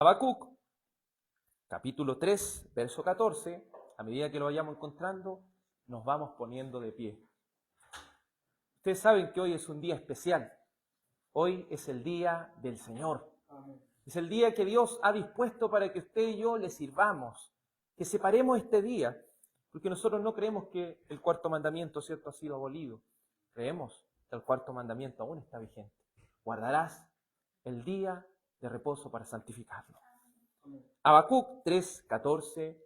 Habacuc, capítulo 3, verso 14, a medida que lo vayamos encontrando, nos vamos poniendo de pie. Ustedes saben que hoy es un día especial. Hoy es el día del Señor. Es el día que Dios ha dispuesto para que usted y yo le sirvamos, que separemos este día, porque nosotros no creemos que el cuarto mandamiento, ¿cierto?, ha sido abolido. Creemos que el cuarto mandamiento aún está vigente. Guardarás el día de reposo para santificarlo. Habacuc 3, 14,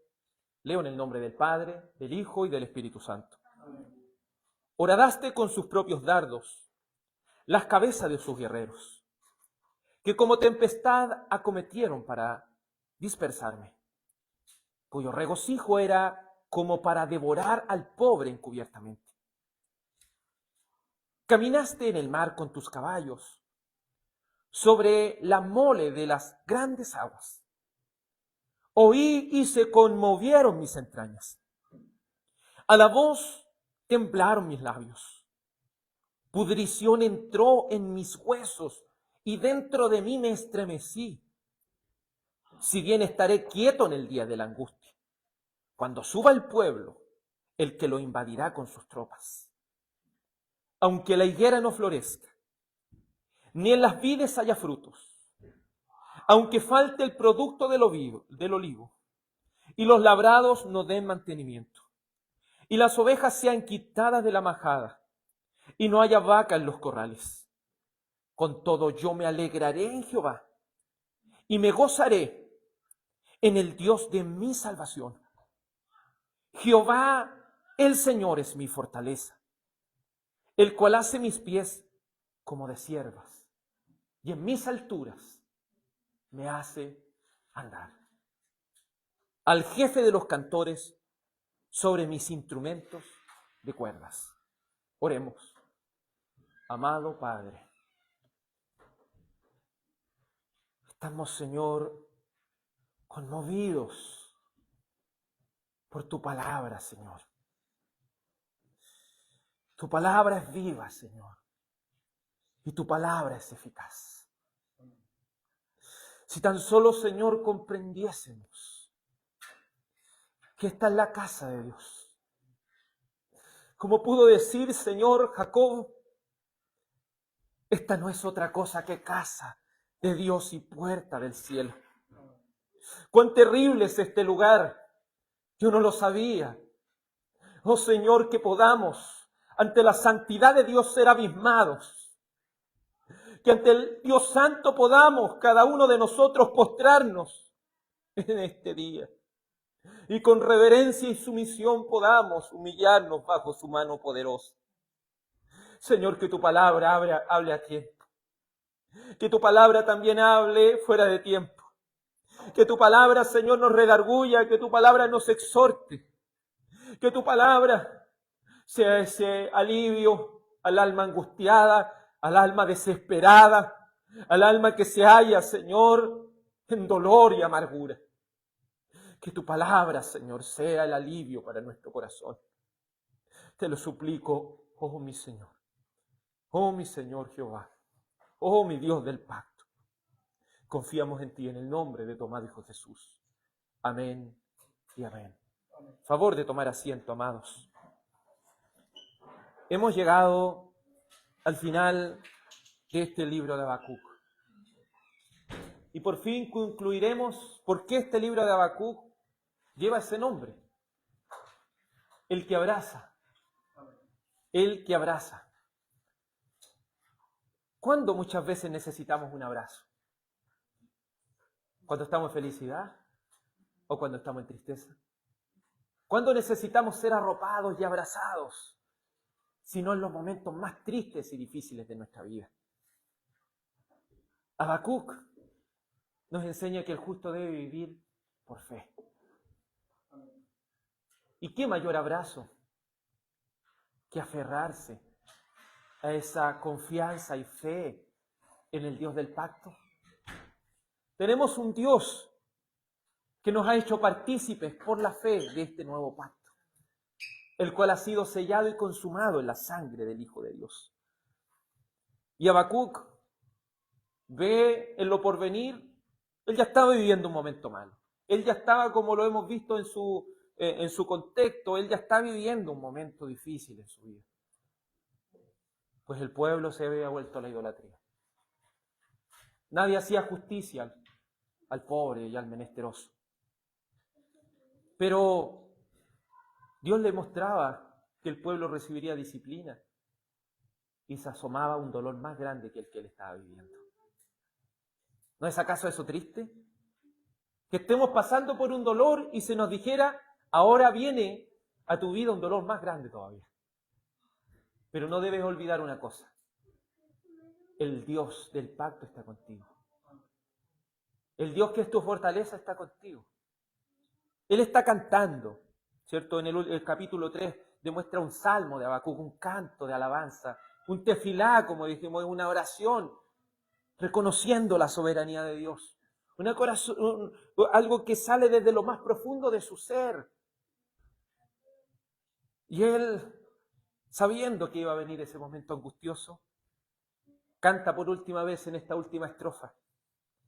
leo en el nombre del Padre, del Hijo y del Espíritu Santo. Horadaste con sus propios dardos las cabezas de sus guerreros, que como tempestad acometieron para dispersarme, cuyo regocijo era como para devorar al pobre encubiertamente. Caminaste en el mar con tus caballos, sobre la mole de las grandes aguas. Oí y se conmovieron mis entrañas. A la voz temblaron mis labios. Pudrición entró en mis huesos y dentro de mí me estremecí. Si bien estaré quieto en el día de la angustia, cuando suba el pueblo, el que lo invadirá con sus tropas. Aunque la higuera no florezca, ni en las vides haya frutos, aunque falte el producto del olivo, y los labrados no den mantenimiento, y las ovejas sean quitadas de la majada, y no haya vaca en los corrales. Con todo yo me alegraré en Jehová, y me gozaré en el Dios de mi salvación. Jehová, el Señor, es mi fortaleza, el cual hace mis pies como de ciervas, y en mis alturas me hace andar. Al jefe de los cantores sobre mis instrumentos de cuerdas. Oremos. Amado Padre, estamos, Señor, conmovidos por tu palabra, Señor. Tu palabra es viva, Señor, y tu palabra es eficaz. Si tan solo, Señor, comprendiésemos que esta es la casa de Dios. Como pudo decir, Señor, Jacob, esta no es otra cosa que casa de Dios y puerta del cielo. Cuán terrible es este lugar. Yo no lo sabía. Oh Señor, que podamos ante la santidad de Dios ser abismados. Que ante el Dios Santo podamos cada uno de nosotros postrarnos en este día. Y con reverencia y sumisión podamos humillarnos bajo su mano poderosa. Señor, que tu palabra hable a tiempo. Que tu palabra también hable fuera de tiempo. Que tu palabra, Señor, nos redarguya, que tu palabra nos exhorte. Que tu palabra sea ese alivio al alma angustiada, al alma desesperada, al alma que se halla, Señor, en dolor y amargura. Que tu palabra, Señor, sea el alivio para nuestro corazón. Te lo suplico, oh mi Señor. Oh mi Señor Jehová, oh mi Dios del pacto, confiamos en ti en el nombre de tu amado Hijo Jesús. Amén y amén. Favor de tomar asiento, amados. Hemos llegado al final de este libro de Habacuc. Y por fin concluiremos por qué este libro de Habacuc lleva ese nombre. El que abraza. El que abraza. ¿Cuándo muchas veces necesitamos un abrazo? ¿Cuando estamos en felicidad o cuando estamos en tristeza? ¿Cuándo necesitamos ser arropados y abrazados? Sino en los momentos más tristes y difíciles de nuestra vida. Habacuc nos enseña que el justo debe vivir por fe. ¿Y qué mayor abrazo que aferrarse a esa confianza y fe en el Dios del pacto? Tenemos un Dios que nos ha hecho partícipes por la fe de este nuevo pacto, el cual ha sido sellado y consumado en la sangre del Hijo de Dios. Y Habacuc ve en lo porvenir Él ya estaba viviendo un momento malo. Él ya estaba, como lo hemos visto en su contexto, él ya está viviendo un momento difícil en su vida. Pues el pueblo se había vuelto a la idolatría. Nadie hacía justicia al pobre y al menesteroso. Pero Dios le mostraba que el pueblo recibiría disciplina y se asomaba un dolor más grande que el que él estaba viviendo. ¿No es acaso eso triste? Que estemos pasando por un dolor y se nos dijera, ahora viene a tu vida un dolor más grande todavía. Pero no debes olvidar una cosa. El Dios del pacto está contigo. El Dios que es tu fortaleza está contigo. Él está cantando, ¿cierto? En el capítulo 3 demuestra un salmo de Habacuc, un canto de alabanza, un tefilá, como dijimos, una oración, reconociendo la soberanía de Dios. Algo que sale desde lo más profundo de su ser. Y él, sabiendo que iba a venir ese momento angustioso, canta por última vez en esta última estrofa.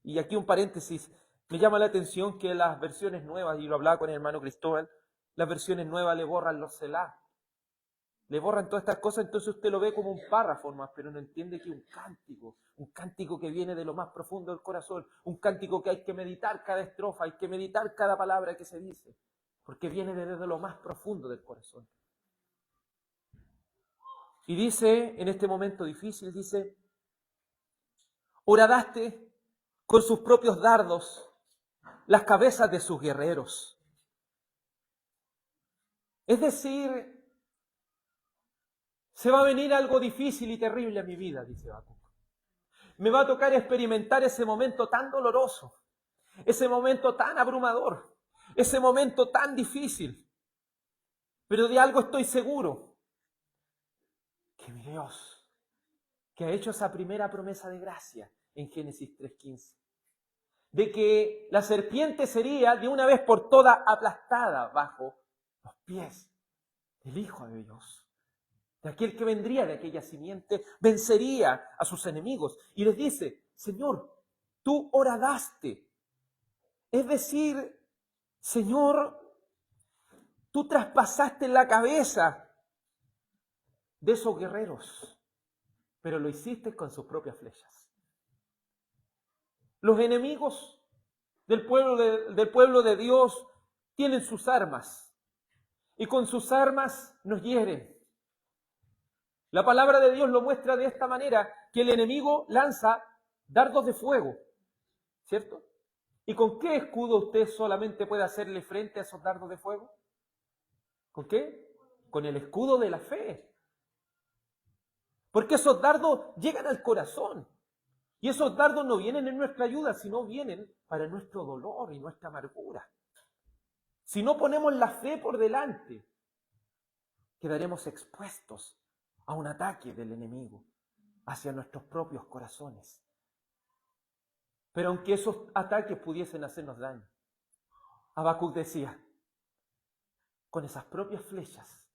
Y aquí un paréntesis, me llama la atención que las versiones nuevas, y lo hablaba con el hermano Cristóbal, las versiones nuevas le borran los selá, le borran todas estas cosas, entonces usted lo ve como un párrafo más, pero no entiende que un cántico que viene de lo más profundo del corazón, un cántico que hay que meditar cada estrofa, hay que meditar cada palabra que se dice, porque viene desde lo más profundo del corazón. Y dice, en este momento difícil, dice, horadaste con sus propios dardos las cabezas de sus guerreros. Es decir, se va a venir algo difícil y terrible a mi vida, dice Habacuc. Me va a tocar experimentar ese momento tan doloroso, ese momento tan abrumador, ese momento tan difícil. Pero de algo estoy seguro, que mi Dios, que ha hecho esa primera promesa de gracia en Génesis 3:15, de que la serpiente sería de una vez por todas aplastada bajo los pies del Hijo de Dios. De aquel que vendría de aquella simiente, vencería a sus enemigos. Y les dice, Señor, tú horadaste. Es decir, Señor, tú traspasaste la cabeza de esos guerreros, pero lo hiciste con sus propias flechas. Los enemigos del pueblo de Dios tienen sus armas, y con sus armas nos hieren. La palabra de Dios lo muestra de esta manera, que el enemigo lanza dardos de fuego, ¿cierto? ¿Y con qué escudo usted solamente puede hacerle frente a esos dardos de fuego? ¿Con qué? Con el escudo de la fe. Porque esos dardos llegan al corazón. Y esos dardos no vienen en nuestra ayuda, sino vienen para nuestro dolor y nuestra amargura. Si no ponemos la fe por delante, quedaremos expuestos a un ataque del enemigo hacia nuestros propios corazones. Pero aunque esos ataques pudiesen hacernos daño, Habacuc decía, con esas propias flechas,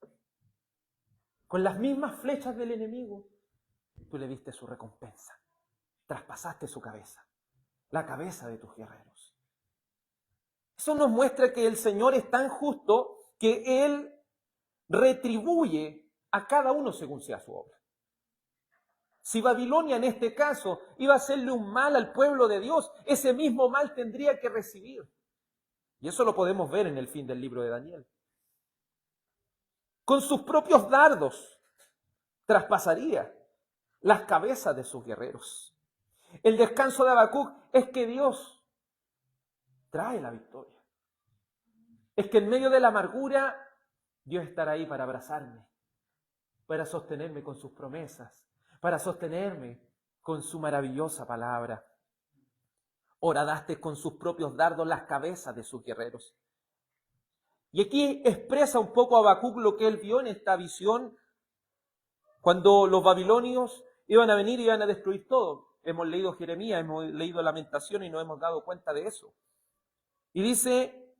con las mismas flechas del enemigo, tú le diste su recompensa, traspasaste su cabeza, la cabeza de tus guerreros. Eso nos muestra que el Señor es tan justo que Él retribuye a cada uno según sea su obra. Si Babilonia en este caso iba a hacerle un mal al pueblo de Dios, ese mismo mal tendría que recibir. Y eso lo podemos ver en el fin del libro de Daniel. Con sus propios dardos traspasaría las cabezas de sus guerreros. El descanso de Habacuc es que Dios trae la victoria. Es que en medio de la amargura, Dios estará ahí para abrazarme, para sostenerme con sus promesas, para sostenerme con su maravillosa palabra. Horadaste con sus propios dardos las cabezas de sus guerreros. Y aquí expresa un poco Habacuc lo que él vio en esta visión, cuando los babilonios iban a venir y iban a destruir todo. Hemos leído Jeremías, hemos leído Lamentación y nos hemos dado cuenta de eso. Y dice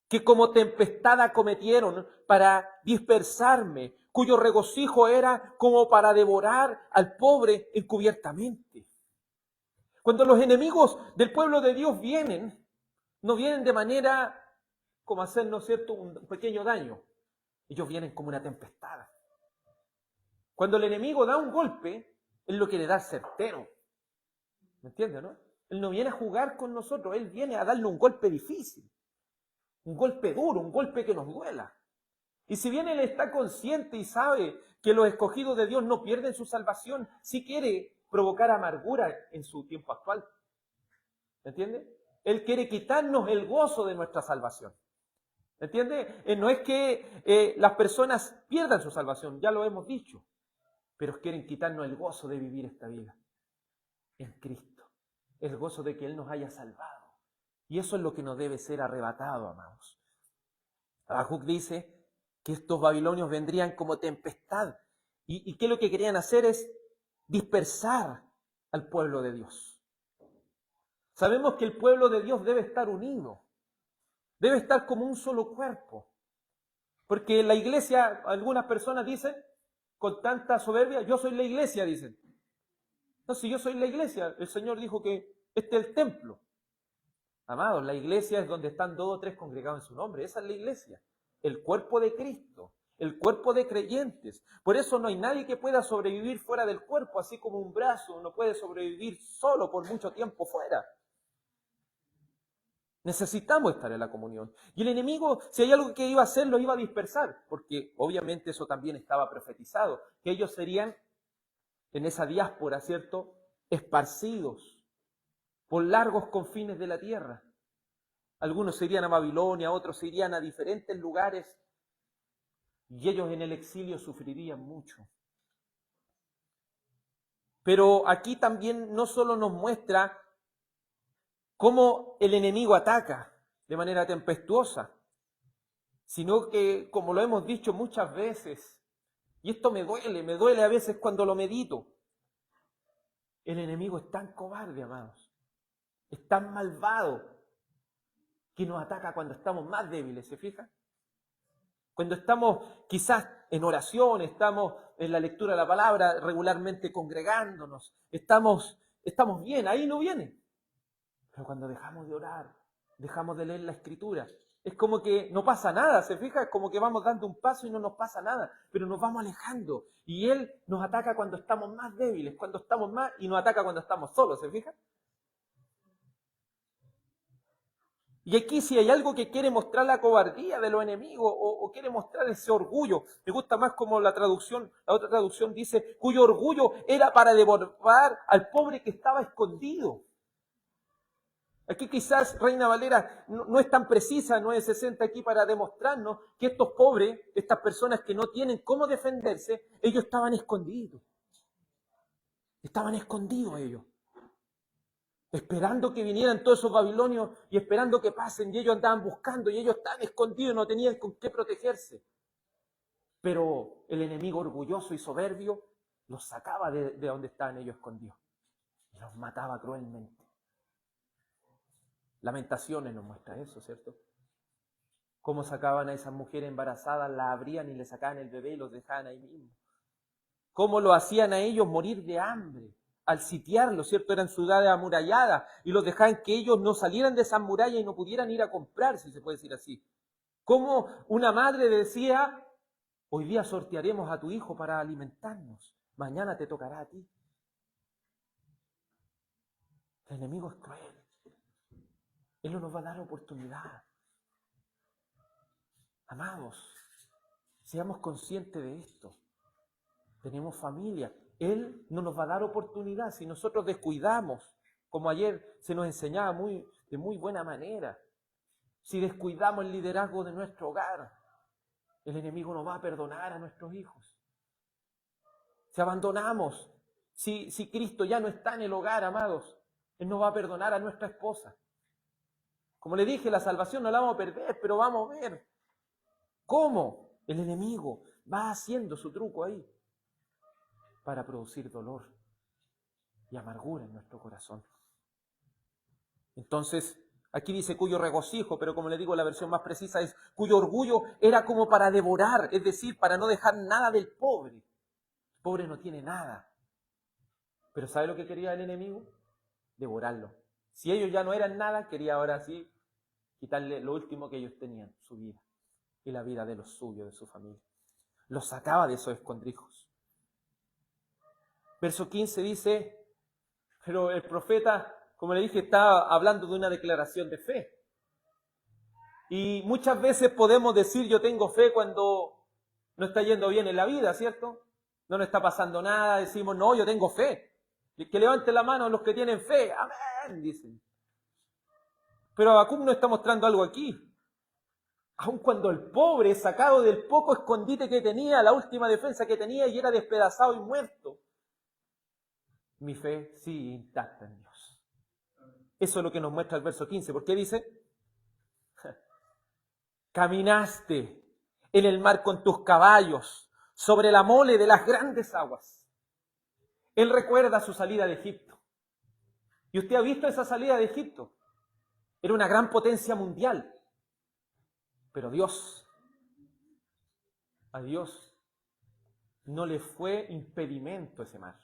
que como tempestad acometieron para dispersarme, cuyo regocijo era como para devorar al pobre encubiertamente. Cuando los enemigos del pueblo de Dios vienen, no vienen de manera como hacer, ¿no es cierto?, un pequeño daño. Ellos vienen como una tempestad. Cuando el enemigo da un golpe, él lo quiere dar certero. ¿Me entiendes, no? Él no viene a jugar con nosotros, él viene a darle un golpe difícil, un golpe duro, un golpe que nos duela. Y si bien él está consciente y sabe que los escogidos de Dios no pierden su salvación, sí quiere provocar amargura en su tiempo actual. ¿Me entiende? Él quiere quitarnos el gozo de nuestra salvación. ¿Me entiende? No es que las personas pierdan su salvación, ya lo hemos dicho, pero quieren quitarnos el gozo de vivir esta vida en Cristo, el gozo de que Él nos haya salvado. Y eso es lo que nos debe ser arrebatado, amados. Habacuc dice que estos babilonios vendrían como tempestad. ¿Y qué es lo que querían hacer? Es dispersar al pueblo de Dios. Sabemos que el pueblo de Dios debe estar unido, debe estar como un solo cuerpo. Porque la iglesia, algunas personas dicen, con tanta soberbia, yo soy la iglesia, dicen. No, si yo soy la iglesia, el Señor dijo que este es el templo. Amados, la iglesia es donde están 2 o 3 congregados en su nombre. Esa es la iglesia. El cuerpo de Cristo, el cuerpo de creyentes. Por eso no hay nadie que pueda sobrevivir fuera del cuerpo, así como un brazo no puede sobrevivir solo por mucho tiempo fuera. Necesitamos estar en la comunión. Y el enemigo, si hay algo que iba a hacer, lo iba a dispersar, porque obviamente eso también estaba profetizado, que ellos serían en esa diáspora, ¿cierto?, esparcidos por largos confines de la tierra. Algunos se irían a Babilonia, otros se irían a diferentes lugares, y ellos en el exilio sufrirían mucho. Pero aquí también no solo nos muestra cómo el enemigo ataca de manera tempestuosa, sino que, como lo hemos dicho muchas veces, y esto me duele a veces cuando lo medito, el enemigo es tan cobarde, amados, es tan malvado, que nos ataca cuando estamos más débiles, ¿se fijan? Cuando estamos quizás en oración, estamos en la lectura de la palabra, regularmente congregándonos, estamos bien, ahí no viene. Pero cuando dejamos de orar, dejamos de leer la Escritura, es como que no pasa nada, ¿se fija? Es como que vamos dando un paso y no nos pasa nada, pero nos vamos alejando. Y Él nos ataca cuando estamos más débiles, cuando estamos más, y nos ataca cuando estamos solos, ¿se fija? Y aquí si hay algo que quiere mostrar la cobardía de los enemigos o quiere mostrar ese orgullo, me gusta más como la otra traducción dice, cuyo orgullo era para devorar al pobre que estaba escondido. Aquí quizás Reina Valera no es tan precisa, no es 60 aquí para demostrarnos que estos pobres, estas personas que no tienen cómo defenderse, ellos estaban escondidos. Estaban escondidos ellos. Esperando que vinieran todos esos babilonios y esperando que pasen, y ellos andaban buscando, y ellos estaban escondidos y no tenían con qué protegerse. Pero el enemigo orgulloso y soberbio los sacaba de donde estaban ellos escondidos y los mataba cruelmente. Lamentaciones nos muestra eso, ¿cierto? Cómo sacaban a esas mujeres embarazadas, las abrían y le sacaban el bebé y los dejaban ahí mismo. Cómo lo hacían a ellos morir de hambre al sitiarlos, ¿cierto? Eran ciudades amuralladas y los dejaban que ellos no salieran de esas murallas y no pudieran ir a comprar, si se puede decir así. Cómo una madre decía, hoy día sortearemos a tu hijo para alimentarnos, mañana te tocará a ti. El enemigo es cruel. Él no nos va a dar oportunidad. Amados, seamos conscientes de esto. Tenemos familia. Él no nos va a dar oportunidad si nosotros descuidamos, como ayer se nos enseñaba de muy buena manera. Si descuidamos el liderazgo de nuestro hogar, el enemigo no va a perdonar a nuestros hijos. Si abandonamos, si Cristo ya no está en el hogar, amados, Él no va a perdonar a nuestra esposa. Como le dije, la salvación no la vamos a perder, pero vamos a ver cómo el enemigo va haciendo su truco ahí para producir dolor y amargura en nuestro corazón. Entonces, aquí dice cuyo regocijo, pero como le digo, la versión más precisa es cuyo orgullo era como para devorar, es decir, para no dejar nada del pobre. El pobre no tiene nada. Pero ¿sabe lo que quería el enemigo? devorarlo. Si ellos ya no eran nada, quería ahora sí quitarle lo último que ellos tenían, su vida y la vida de los suyos, de su familia. Los sacaba de esos escondrijos. Verso 15 dice, pero el profeta, como le dije, estaba hablando de una declaración de fe. Y muchas veces podemos decir yo tengo fe cuando no está yendo bien en la vida, ¿cierto? No nos está pasando nada, decimos no, yo tengo fe. Y que levanten la mano los que tienen fe, amén, dicen. Pero Habacuc nos está mostrando algo aquí. Aun cuando el pobre, sacado del poco escondite que tenía, la última defensa que tenía y era despedazado y muerto, mi fe sigue intacta en Dios. Eso es lo que nos muestra el verso 15. ¿Por qué dice? Caminaste en el mar con tus caballos, sobre la mole de las grandes aguas. Él recuerda su salida de Egipto. ¿Y usted ha visto esa salida de Egipto? Era una gran potencia mundial. Pero a Dios no le fue impedimento ese mar.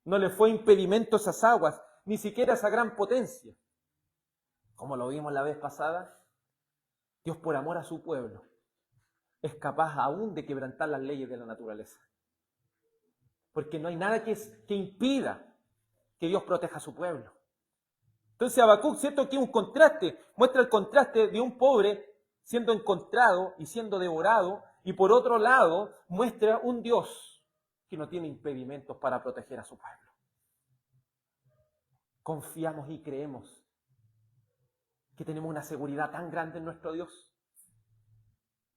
No le fue impedimento esas aguas, ni siquiera esa gran potencia. Como lo vimos la vez pasada, Dios por amor a su pueblo es capaz aún de quebrantar las leyes de la naturaleza. Porque no hay nada que impida que Dios proteja a su pueblo. Entonces Habacuc, cierto que es un contraste, muestra el contraste de un pobre siendo encontrado y siendo devorado, y por otro lado muestra un Dios que no tiene impedimentos para proteger a su pueblo. Confiamos y creemos que tenemos una seguridad tan grande en nuestro Dios,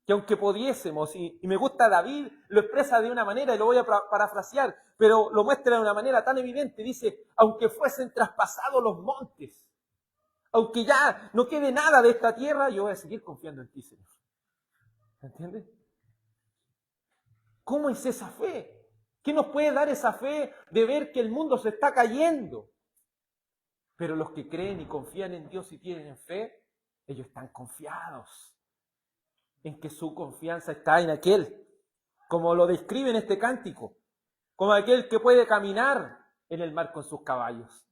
que aunque pudiésemos, y me gusta David, lo expresa de una manera, y lo voy a parafrasear, pero lo muestra de una manera tan evidente, dice, aunque fuesen traspasados los montes, aunque ya no quede nada de esta tierra, yo voy a seguir confiando en ti, Señor. ¿Entiendes? ¿Cómo es esa fe? ¿Qué nos puede dar esa fe de ver que el mundo se está cayendo? Pero los que creen y confían en Dios y tienen fe, ellos están confiados en que su confianza está en aquel, como lo describe en este cántico, como aquel que puede caminar en el mar con sus caballos.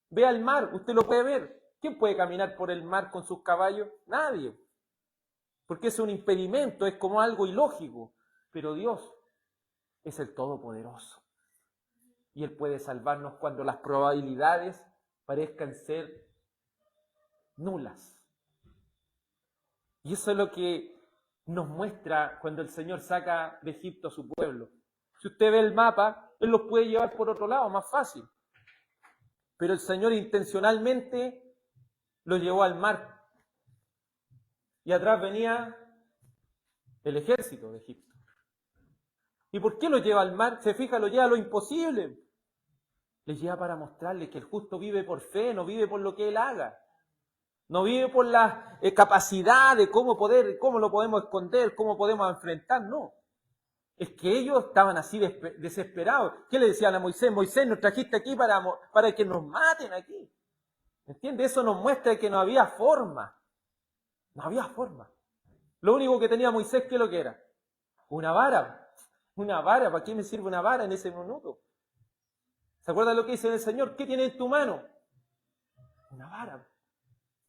Ve al mar, usted lo puede ver. ¿Quién puede caminar por el mar con sus caballos? Nadie. Porque es un impedimento, es como algo ilógico. Pero Dios es el Todopoderoso. Y Él puede salvarnos cuando las probabilidades parezcan ser nulas. Y eso es lo que nos muestra cuando el Señor saca de Egipto a su pueblo. Si usted ve el mapa, Él los puede llevar por otro lado, más fácil. Pero el Señor intencionalmente los llevó al mar. Y atrás venía el ejército de Egipto. ¿Y por qué los lleva al mar? Se fija, lo lleva a lo imposible. Les lleva para mostrarles que el justo vive por fe, no vive por lo que él haga. No vive por la capacidad de cómo lo podemos esconder, cómo podemos enfrentar, no. Es que ellos estaban así desesperados. ¿Qué le decían a Moisés? Moisés, nos trajiste aquí para que nos maten aquí. ¿Entiendes? Eso nos muestra que no había forma. No había forma. Lo único que tenía Moisés, ¿qué es lo que era? Una vara. Una vara. ¿Para qué me sirve una vara en ese minuto? ¿Se acuerdan lo que dice el Señor? ¿Qué tiene en tu mano? Una vara.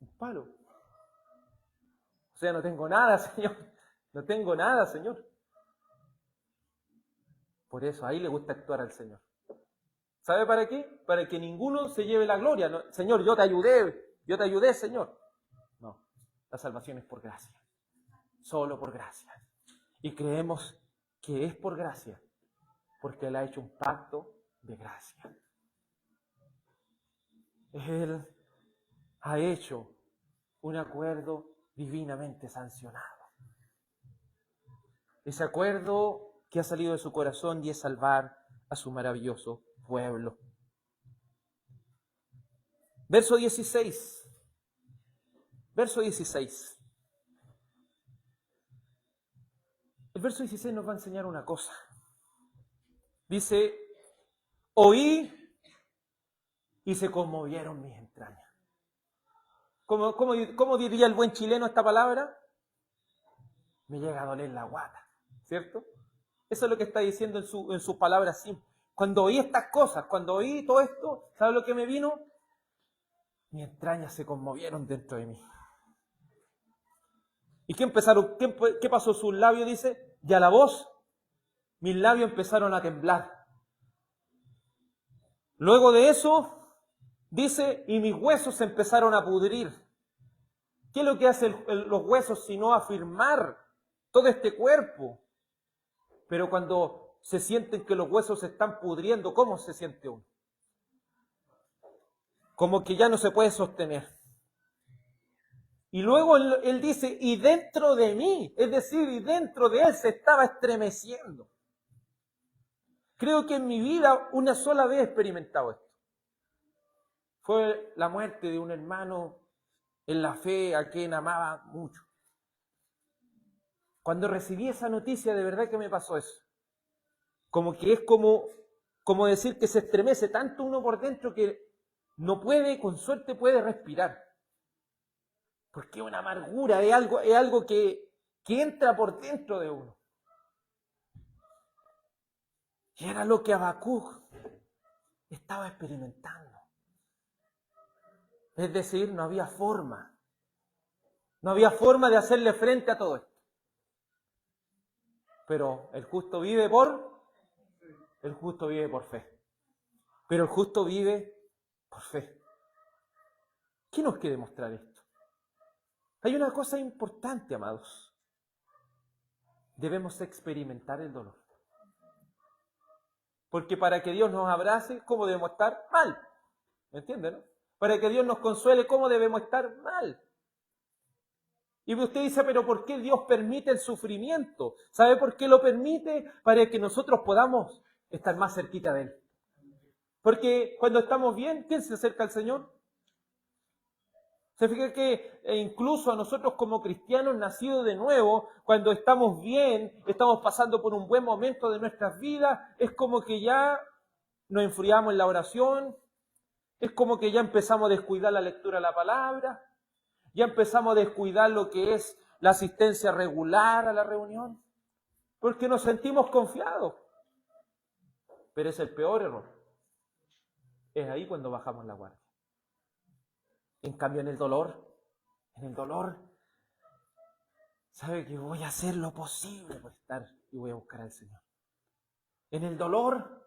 Un palo. O sea, no tengo nada, Señor. No tengo nada, Señor. Por eso, ahí le gusta actuar al Señor. ¿Sabe para qué? Para que ninguno se lleve la gloria. No, Señor, yo te ayudé, Señor. No, la salvación es por gracia. Solo por gracia. Y creemos que es por gracia, porque Él ha hecho un pacto de gracia. Él ha hecho un acuerdo divinamente sancionado. Ese acuerdo que ha salido de su corazón y es salvar a su maravilloso pueblo. Verso 16. Verso 16. El verso 16 nos va a enseñar una cosa. Dice, oí y se conmovieron mis entrañas. ¿Cómo diría el buen chileno esta palabra? Me llega a doler la guata, ¿cierto? Eso es lo que está diciendo en sus palabras simples. Cuando oí estas cosas, cuando oí todo esto, ¿sabe lo que me vino? mis entrañas se conmovieron dentro de mí. ¿Y qué pasó? Sus labios, dice, y a la voz, mis labios empezaron a temblar. Luego de eso, dice, y mis huesos se empezaron a pudrir. ¿Qué es lo que hacen los huesos sino afirmar todo este cuerpo? Pero cuando se sienten que los huesos se están pudriendo, ¿cómo se siente uno? Como que ya no se puede sostener. Y luego él dice, y dentro de mí, es decir, y dentro de él se estaba estremeciendo. Creo que en mi vida una sola vez he experimentado esto. Fue la muerte de un hermano en la fe a quien amaba mucho. Cuando recibí esa noticia, de verdad que me pasó eso. Como que es como decir que se estremece tanto uno por dentro que no puede, con suerte puede respirar. Porque es una amargura, es algo que entra por dentro de uno. Y era lo que Habacuc estaba experimentando. Es decir, no había forma. No había forma de hacerle frente a todo esto. Pero el justo vive por fe. Pero el justo vive por fe. ¿Qué nos quiere mostrar esto? Hay una cosa importante, amados. Debemos experimentar el dolor. Porque para que Dios nos abrace, ¿cómo debemos estar? Mal. ¿Me entienden, no? Para que Dios nos consuele, ¿cómo debemos estar? Mal. Y usted dice, pero ¿por qué Dios permite el sufrimiento? ¿Sabe por qué lo permite? Para que nosotros podamos estar más cerquita de Él. Porque cuando estamos bien, ¿quién se acerca al Señor? Se fija que incluso a nosotros como cristianos nacidos de nuevo, cuando estamos bien, estamos pasando por un buen momento de nuestras vidas, es como que ya nos enfriamos en la oración, es como que ya empezamos a descuidar la lectura de la palabra, ya empezamos a descuidar lo que es la asistencia regular a la reunión, porque nos sentimos confiados. Pero es el peor error. Es ahí cuando bajamos la guardia. En cambio, en el dolor, sabe que voy a hacer lo posible por estar y voy a buscar al Señor. En el dolor,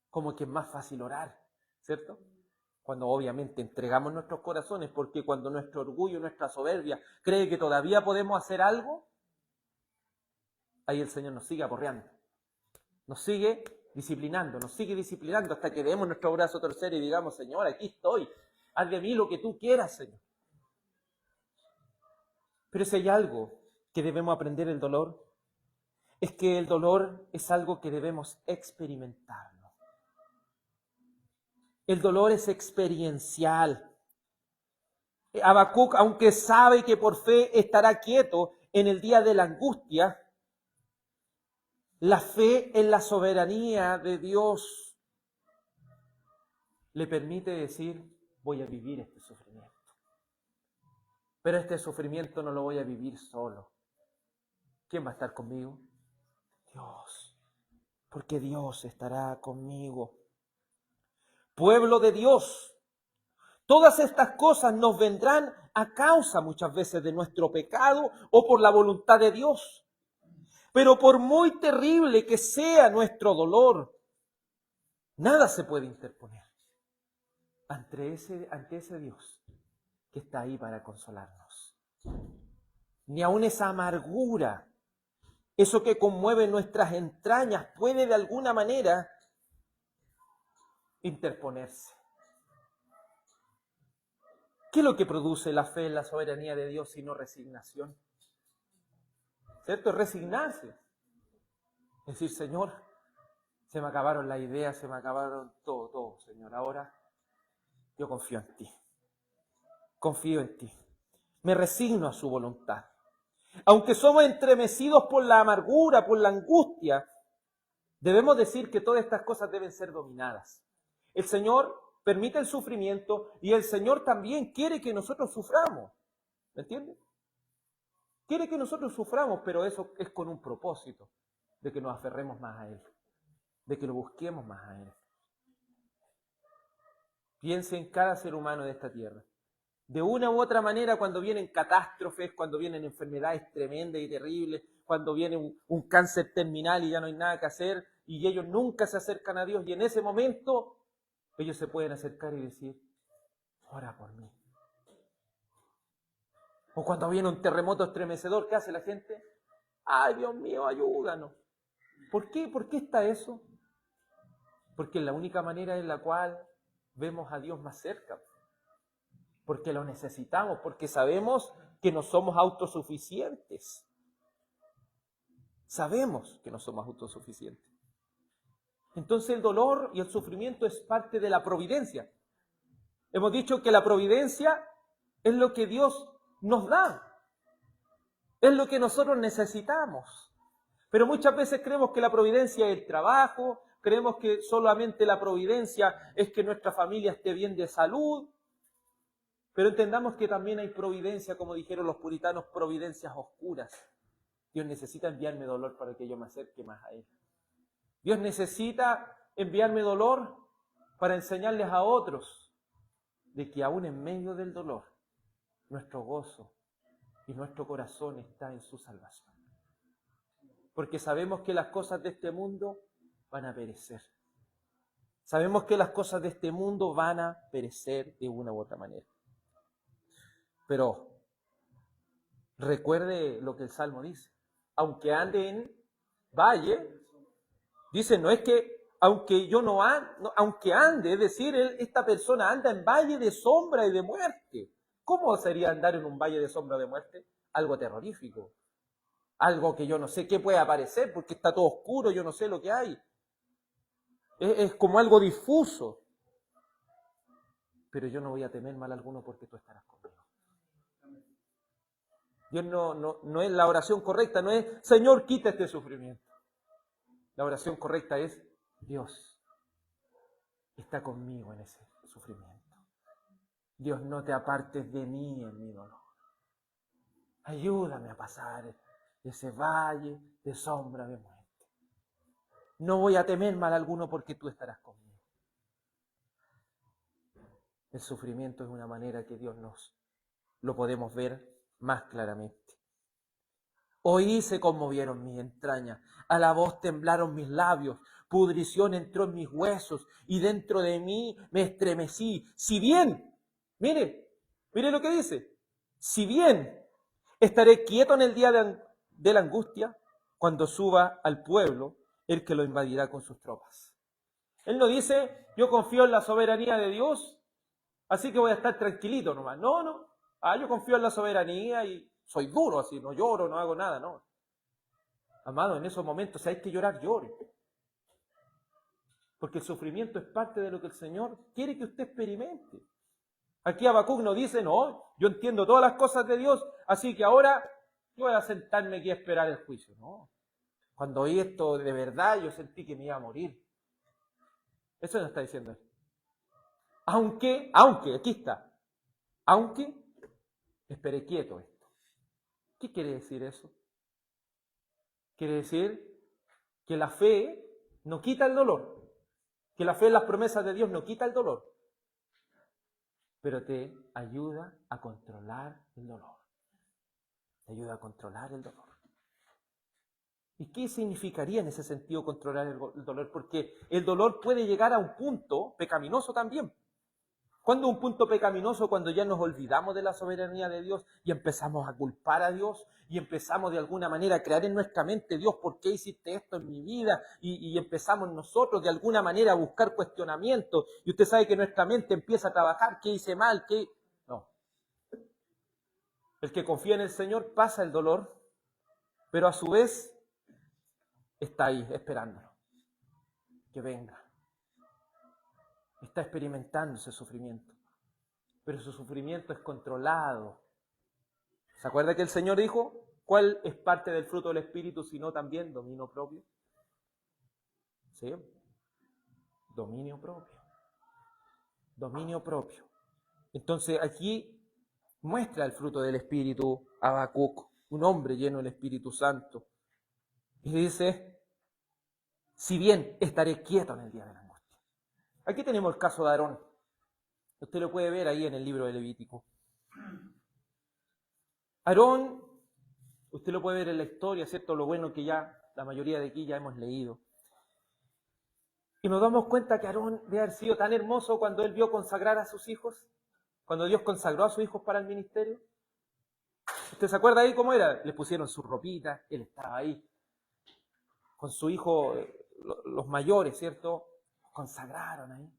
como que es más fácil orar, ¿cierto? Cuando obviamente entregamos nuestros corazones, porque cuando nuestro orgullo, nuestra soberbia cree que todavía podemos hacer algo, ahí el Señor nos sigue aporreando, nos sigue disciplinando hasta que demos nuestro brazo torcer y digamos, Señor, aquí estoy, haz de mí lo que tú quieras, Señor. Pero si hay algo que debemos aprender del dolor, es que el dolor es algo que debemos experimentarlo. El dolor es experiencial. Habacuc, aunque sabe que por fe estará quieto en el día de la angustia, la fe en la soberanía de Dios le permite decir, voy a vivir este sufrimiento. Pero este sufrimiento no lo voy a vivir solo. ¿Quién va a estar conmigo? Dios. Porque Dios estará conmigo. Pueblo de Dios, todas estas cosas nos vendrán a causa muchas veces de nuestro pecado o por la voluntad de Dios. Pero por muy terrible que sea nuestro dolor, nada se puede interponer ante ese Dios que está ahí para consolarnos. Ni aun esa amargura, eso que conmueve nuestras entrañas, puede de alguna manera interponerse. ¿Qué es lo que produce la fe en la soberanía de Dios sino resignación? ¿Cierto? Es resignarse. Es decir, Señor, se me acabaron las ideas, se me acabaron todo, Señor. Ahora yo confío en ti. Confío en ti. Me resigno a su voluntad. Aunque somos entremecidos por la amargura, por la angustia, debemos decir que todas estas cosas deben ser dominadas. El Señor permite el sufrimiento y el Señor también quiere que nosotros suframos. ¿Me entiendes? Quiere que nosotros suframos, pero eso es con un propósito, de que nos aferremos más a Él, de que lo busquemos más a Él. Piense en cada ser humano de esta tierra. De una u otra manera, cuando vienen catástrofes, cuando vienen enfermedades tremendas y terribles, cuando viene un cáncer terminal y ya no hay nada que hacer, y ellos nunca se acercan a Dios, y en ese momento ellos se pueden acercar y decir, ora por mí. O cuando viene un terremoto estremecedor, ¿qué hace la gente? ¡Ay, Dios mío, ayúdanos! ¿Por qué? ¿Por qué está eso? Porque es la única manera en la cual vemos a Dios más cerca. Porque lo necesitamos, porque sabemos que no somos autosuficientes. Sabemos que no somos autosuficientes. Entonces el dolor y el sufrimiento es parte de la providencia. Hemos dicho que la providencia es lo que Dios nos da. Es lo que nosotros necesitamos. Pero muchas veces creemos que la providencia es el trabajo, creemos que solamente la providencia es que nuestra familia esté bien de salud. Pero entendamos que también hay providencia, como dijeron los puritanos, providencias oscuras. Dios necesita enviarme dolor para que yo me acerque más a Él. Dios necesita enviarme dolor para enseñarles a otros de que aún en medio del dolor, nuestro gozo y nuestro corazón está en su salvación. Porque sabemos que las cosas de este mundo van a perecer. Sabemos que las cosas de este mundo van a perecer de una u otra manera. Pero recuerde lo que el Salmo dice. Aunque ande en valle, dice, no es que aunque yo no ande, aunque ande, es decir, esta persona anda en valle de sombra y de muerte. ¿Cómo sería andar en un valle de sombra de muerte? Algo terrorífico. Algo que yo no sé qué puede aparecer porque está todo oscuro, yo no sé lo que hay. Es como algo difuso. Pero yo no voy a temer mal alguno porque tú estarás conmigo. Dios no es la oración correcta, no es, Señor, quita este sufrimiento. La oración correcta es, Dios, está conmigo en ese sufrimiento. Dios, no te apartes de mí en mi dolor. Ayúdame a pasar ese valle de sombra de muerte. No voy a temer mal alguno porque tú estarás conmigo. El sufrimiento es una manera que Dios nos lo podemos ver más claramente. Oí, se conmovieron mis entrañas, a la voz temblaron mis labios, pudrición entró en mis huesos y dentro de mí me estremecí. Si bien, mire lo que dice, si bien estaré quieto en el día de la angustia, cuando suba al pueblo el que lo invadirá con sus tropas. Él no dice, yo confío en la soberanía de Dios, así que voy a estar tranquilito nomás. No. Yo confío en la soberanía y soy duro así, no lloro, no hago nada, no. Amado, en esos momentos, si hay que llorar, llore. Porque el sufrimiento es parte de lo que el Señor quiere que usted experimente. Aquí Habacuc nos dice, no, yo entiendo todas las cosas de Dios, así que ahora yo voy a sentarme aquí a esperar el juicio. No. Cuando oí esto de verdad, yo sentí que me iba a morir. Eso nos está diciendo él. Aunque, aquí está, aunque esperé quieto esto. ¿Qué quiere decir eso? Quiere decir que la fe no quita el dolor, que la fe en las promesas de Dios no quita el dolor, pero te ayuda a controlar el dolor. Te ayuda a controlar el dolor. ¿Y qué significaría en ese sentido controlar el dolor? Porque el dolor puede llegar a un punto pecaminoso también. ¿Cuándo un punto pecaminoso? Cuando ya nos olvidamos de la soberanía de Dios y empezamos a culpar a Dios y empezamos de alguna manera a crear en nuestra mente, Dios, ¿por qué hiciste esto en mi vida? Y empezamos nosotros de alguna manera a buscar cuestionamientos. Y usted sabe que nuestra mente empieza a trabajar, ¿qué hice mal? ¿Qué? No. El que confía en el Señor pasa el dolor, pero a su vez está ahí esperándolo, que venga. Está experimentando ese sufrimiento, pero su sufrimiento es controlado. ¿Se acuerda que el Señor dijo, cuál es parte del fruto del Espíritu, sino también dominio propio? ¿Sí? Dominio propio. Dominio propio. Entonces aquí muestra el fruto del Espíritu Habacuc, un hombre lleno del Espíritu Santo. Y dice, si bien estaré quieto en el día de la angustia. Aquí tenemos el caso de Aarón. Usted lo puede ver ahí en el libro de Levítico. Aarón, usted lo puede ver en la historia, ¿cierto? Lo bueno que ya la mayoría de aquí ya hemos leído. Y nos damos cuenta que Aarón debe haber sido tan hermoso cuando él vio consagrar a sus hijos, cuando Dios consagró a sus hijos para el ministerio. ¿Usted se acuerda ahí cómo era? Le pusieron sus ropitas, él estaba ahí con su hijo, los mayores, ¿cierto? Consagraron ahí.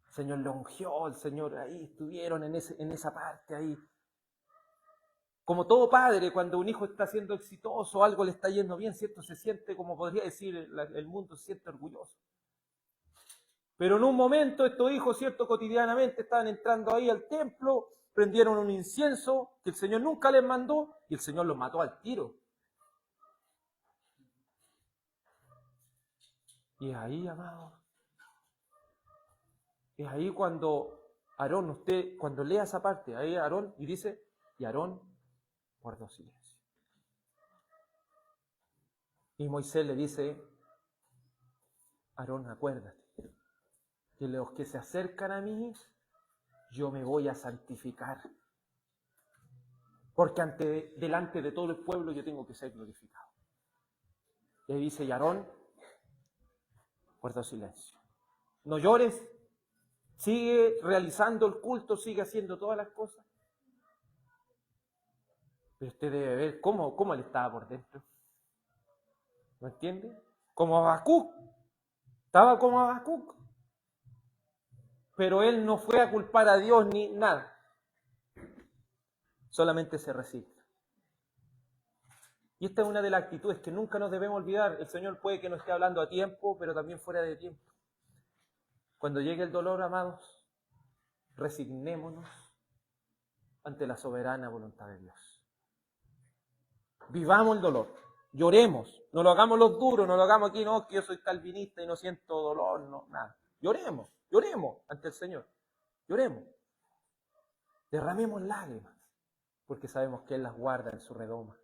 El Señor lo ungió, el Señor ahí, estuvieron en esa parte ahí. Como todo padre, cuando un hijo está siendo exitoso, algo le está yendo bien, ¿cierto? Se siente, como podría decir el mundo, se siente orgulloso. Pero en un momento estos hijos, ¿cierto? Cotidianamente estaban entrando ahí al templo, prendieron un incienso que el Señor nunca les mandó y el Señor los mató al tiro. Y es ahí, amados, es ahí cuando Aarón, usted, cuando lea esa parte, ahí Aarón, y dice, y Aarón guardó silencio. Y Moisés le dice, Aarón, acuérdate, que los que se acercan a mí, yo me voy a santificar. Porque delante de todo el pueblo yo tengo que ser glorificado. Y ahí dice, y Aarón guardó silencio. No llores, sigue realizando el culto, sigue haciendo todas las cosas. Pero usted debe ver cómo él estaba por dentro. ¿No entiende? Como Habacuc. Estaba como Habacuc. Pero él no fue a culpar a Dios ni nada. Solamente se resigna. Y esta es una de las actitudes que nunca nos debemos olvidar. El Señor puede que nos esté hablando a tiempo, pero también fuera de tiempo. Cuando llegue el dolor, amados, resignémonos ante la soberana voluntad de Dios. Vivamos el dolor, lloremos, no lo hagamos los duros, no lo hagamos aquí, no, que yo soy calvinista y no siento dolor, no, nada. Lloremos ante el Señor, lloremos. Derramemos lágrimas, porque sabemos que Él las guarda en su redoma.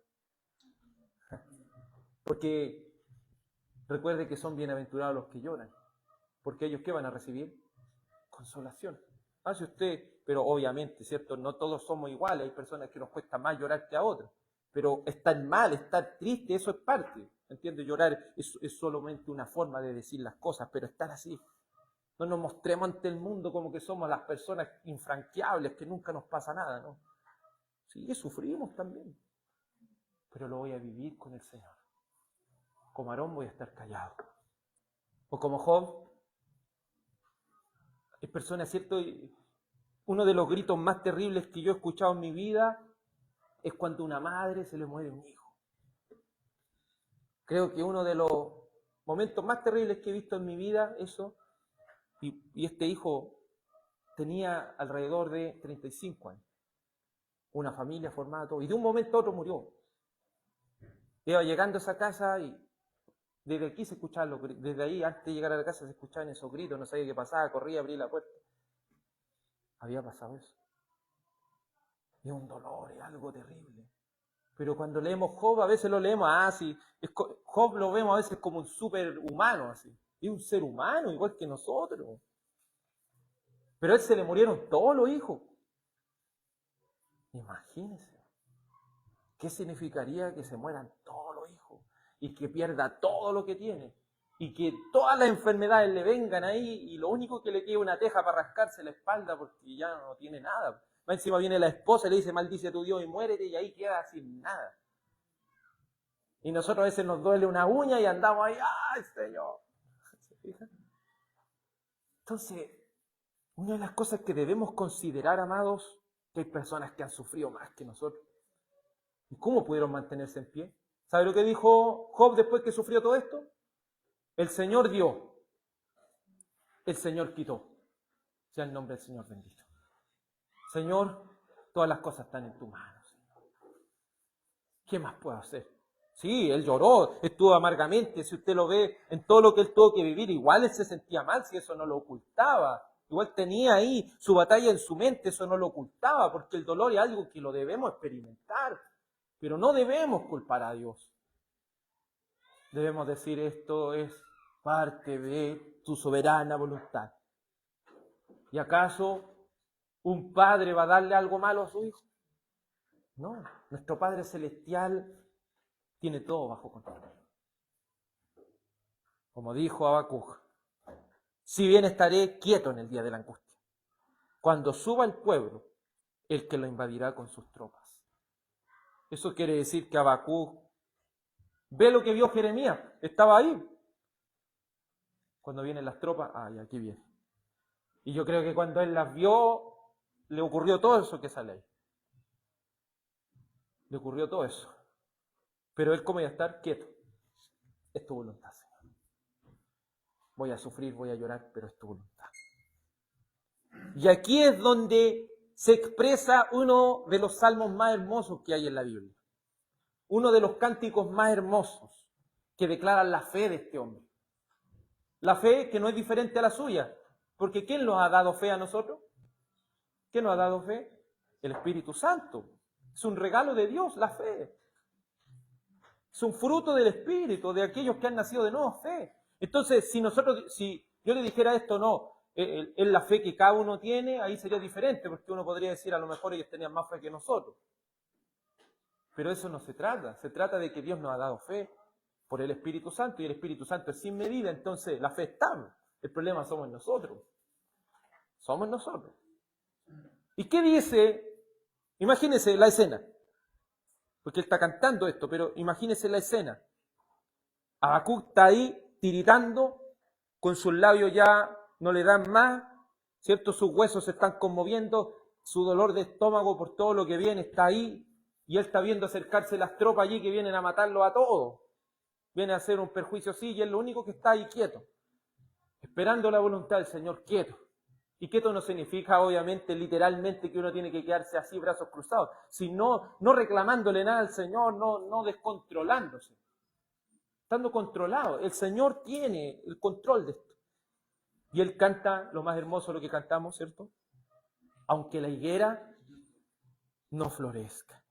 Porque recuerde que son bienaventurados los que lloran, porque ellos ¿qué van a recibir? Consolación. Hace usted, pero obviamente, ¿cierto? No todos somos iguales, hay personas que nos cuesta más llorar que a otras, pero estar mal, estar triste, eso es parte, ¿entiendes? Llorar es solamente una forma de decir las cosas, pero estar así. No nos mostremos ante el mundo como que somos las personas infranqueables, que nunca nos pasa nada, ¿no? Sí, sufrimos también, pero lo voy a vivir con el Señor. Como Aarón voy a estar callado. O como Job, hay personas, ¿cierto? Uno de los gritos más terribles que yo he escuchado en mi vida es cuando a una madre se le muere un hijo. Creo que uno de los momentos más terribles que he visto en mi vida, eso, y este hijo tenía alrededor de 35 años. Una familia formada, todo, y de un momento a otro murió. Iba llegando a esa casa y desde aquí se escuchaban los gritos, desde ahí antes de llegar a la casa se escuchaban esos gritos, no sabía qué pasaba, corría, abrí la puerta. Había pasado eso. Es un dolor, es algo terrible. Pero cuando leemos Job, a veces lo leemos, sí, Job lo vemos a veces como un superhumano, así. Es un ser humano, igual que nosotros. Pero a él se le murieron todos los hijos. Imagínense. ¿Qué significaría que se mueran todos los hijos? Y que pierda todo lo que tiene. Y que todas las enfermedades le vengan ahí y lo único que le queda es una teja para rascarse la espalda porque ya no tiene nada. Más encima viene la esposa y le dice, maldice a tu Dios y muérete, y ahí queda sin nada. Y nosotros a veces nos duele una uña y andamos ahí, ¡ay, Señor! ¿Se fijan? Entonces, una de las cosas que debemos considerar, amados, que hay personas que han sufrido más que nosotros. ¿Y cómo pudieron mantenerse en pie? ¿Sabe lo que dijo Job después que sufrió todo esto? El Señor dio, el Señor quitó. Sea el nombre del Señor bendito. Señor, todas las cosas están en tu mano, Señor. ¿Qué más puedo hacer? Sí, él lloró, estuvo amargamente, si usted lo ve en todo lo que él tuvo que vivir, igual él se sentía mal si eso no lo ocultaba. Igual tenía ahí su batalla en su mente, eso no lo ocultaba, porque el dolor es algo que lo debemos experimentar, pero no debemos culpar a Dios. Debemos decir, esto es parte de tu soberana voluntad. ¿Y acaso un padre va a darle algo malo a su hijo? No, nuestro Padre Celestial tiene todo bajo control. Como dijo Habacuc, si bien estaré quieto en el día de la angustia, cuando suba el pueblo, el que lo invadirá con sus tropas. Eso quiere decir que Habacuc ve lo que vio Jeremías, estaba ahí. Cuando vienen las tropas, ay, aquí viene. Y yo creo que cuando él las vio, le ocurrió todo eso que sale ahí. Le ocurrió todo eso. Pero él, ¿cómo iba a estar? Quieto. Es tu voluntad, Señor. Voy a sufrir, voy a llorar, pero es tu voluntad. Y aquí es donde se expresa uno de los salmos más hermosos que hay en la Biblia. Uno de los cánticos más hermosos que declaran la fe de este hombre. La fe que no es diferente a la suya. Porque ¿quién nos ha dado fe a nosotros? ¿Quién nos ha dado fe? El Espíritu Santo. Es un regalo de Dios, la fe. Es un fruto del Espíritu, de aquellos que han nacido de nuevo, fe. Entonces, si yo le dijera esto, no, es la fe que cada uno tiene, ahí sería diferente, porque uno podría decir, a lo mejor ellos tenían más fe que nosotros. Pero eso no se trata de que Dios nos ha dado fe por el Espíritu Santo, y el Espíritu Santo es sin medida, entonces la fe es estable. El problema somos nosotros. Somos nosotros. ¿Y qué dice? Imagínense la escena. Porque él está cantando esto, pero imagínense la escena. Habacuc está ahí tiritando, con sus labios ya no le dan más, ¿cierto? Sus huesos se están conmoviendo, su dolor de estómago por todo lo que viene está ahí, y él está viendo acercarse las tropas allí que vienen a matarlo a todos. Viene a hacer un perjuicio así, y es lo único que está ahí quieto, esperando la voluntad del Señor, quieto. Y quieto no significa, obviamente, literalmente que uno tiene que quedarse así, brazos cruzados, sino no reclamándole nada al Señor, no descontrolándose. Estando controlado. El Señor tiene el control de esto. Y Él canta lo más hermoso, lo que cantamos, ¿cierto? Aunque la higuera no florezca,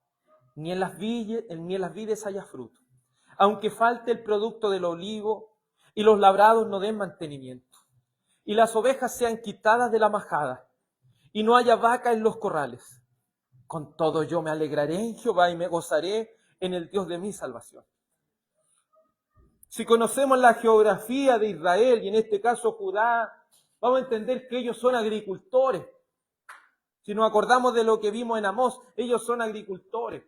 ni en las vides haya fruto, aunque falte el producto del olivo y los labrados no den mantenimiento, y las ovejas sean quitadas de la majada, y no haya vaca en los corrales. Con todo yo me alegraré en Jehová y me gozaré en el Dios de mi salvación. Si conocemos la geografía de Israel, y en este caso Judá, vamos a entender que ellos son agricultores. Si nos acordamos de lo que vimos en Amós, ellos son agricultores.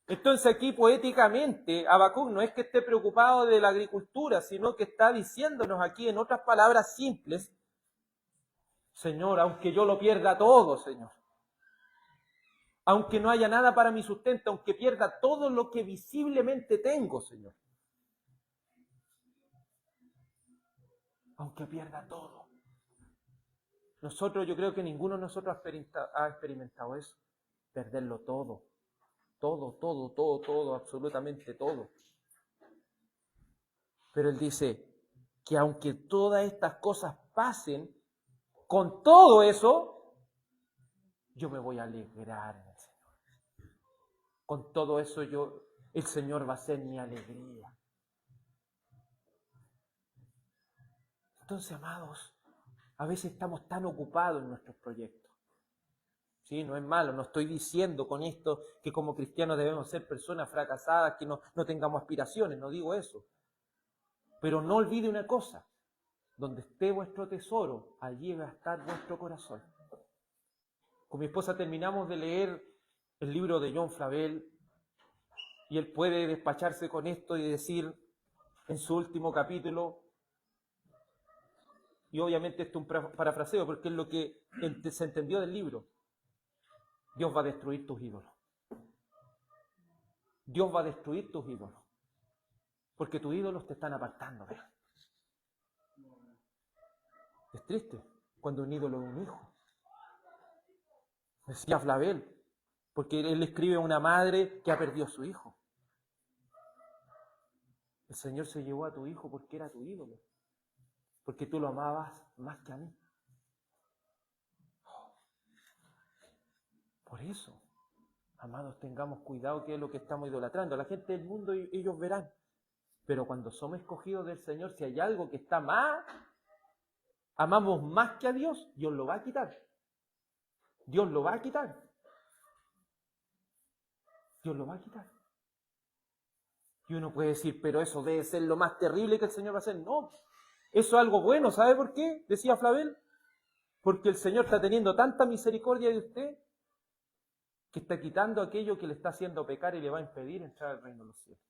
Entonces aquí poéticamente Habacuc no es que esté preocupado de la agricultura, sino que está diciéndonos aquí en otras palabras simples, Señor, aunque yo lo pierda todo, Señor, aunque no haya nada para mi sustento, aunque pierda todo lo que visiblemente tengo, Señor, aunque pierda todo. Nosotros, yo creo que ninguno de nosotros ha experimentado eso, perderlo todo. Todo, absolutamente todo. Pero Él dice que aunque todas estas cosas pasen, con todo eso, yo me voy a alegrar en el Señor. Con todo eso el Señor va a ser mi alegría. Entonces, amados, a veces estamos tan ocupados en nuestros proyectos. Sí, no es malo, no estoy diciendo con esto que como cristianos debemos ser personas fracasadas, que no tengamos aspiraciones, no digo eso. Pero no olvide una cosa, donde esté vuestro tesoro, allí va a estar vuestro corazón. Con mi esposa terminamos de leer el libro de John Flavel, y él puede despacharse con esto y decir en su último capítulo, y obviamente esto es un parafraseo porque es lo que se entendió del libro: Dios va a destruir tus ídolos. Dios va a destruir tus ídolos. Porque tus ídolos te están apartando de Él. Es triste cuando un ídolo es un hijo. Decía Flavel, porque él escribe a una madre que ha perdido a su hijo. El Señor se llevó a tu hijo porque era tu ídolo. Porque tú lo amabas más que a mí. Por eso, amados, tengamos cuidado que es lo que estamos idolatrando. La gente del mundo, ellos verán. Pero cuando somos escogidos del Señor, si hay algo que está más, amamos más que a Dios, Dios lo va a quitar. Dios lo va a quitar. Dios lo va a quitar. Y uno puede decir, pero eso debe ser lo más terrible que el Señor va a hacer. No, eso es algo bueno. ¿Sabe por qué? Decía Flavel. Porque el Señor está teniendo tanta misericordia de usted que está quitando aquello que le está haciendo pecar y le va a impedir entrar al reino de los cielos.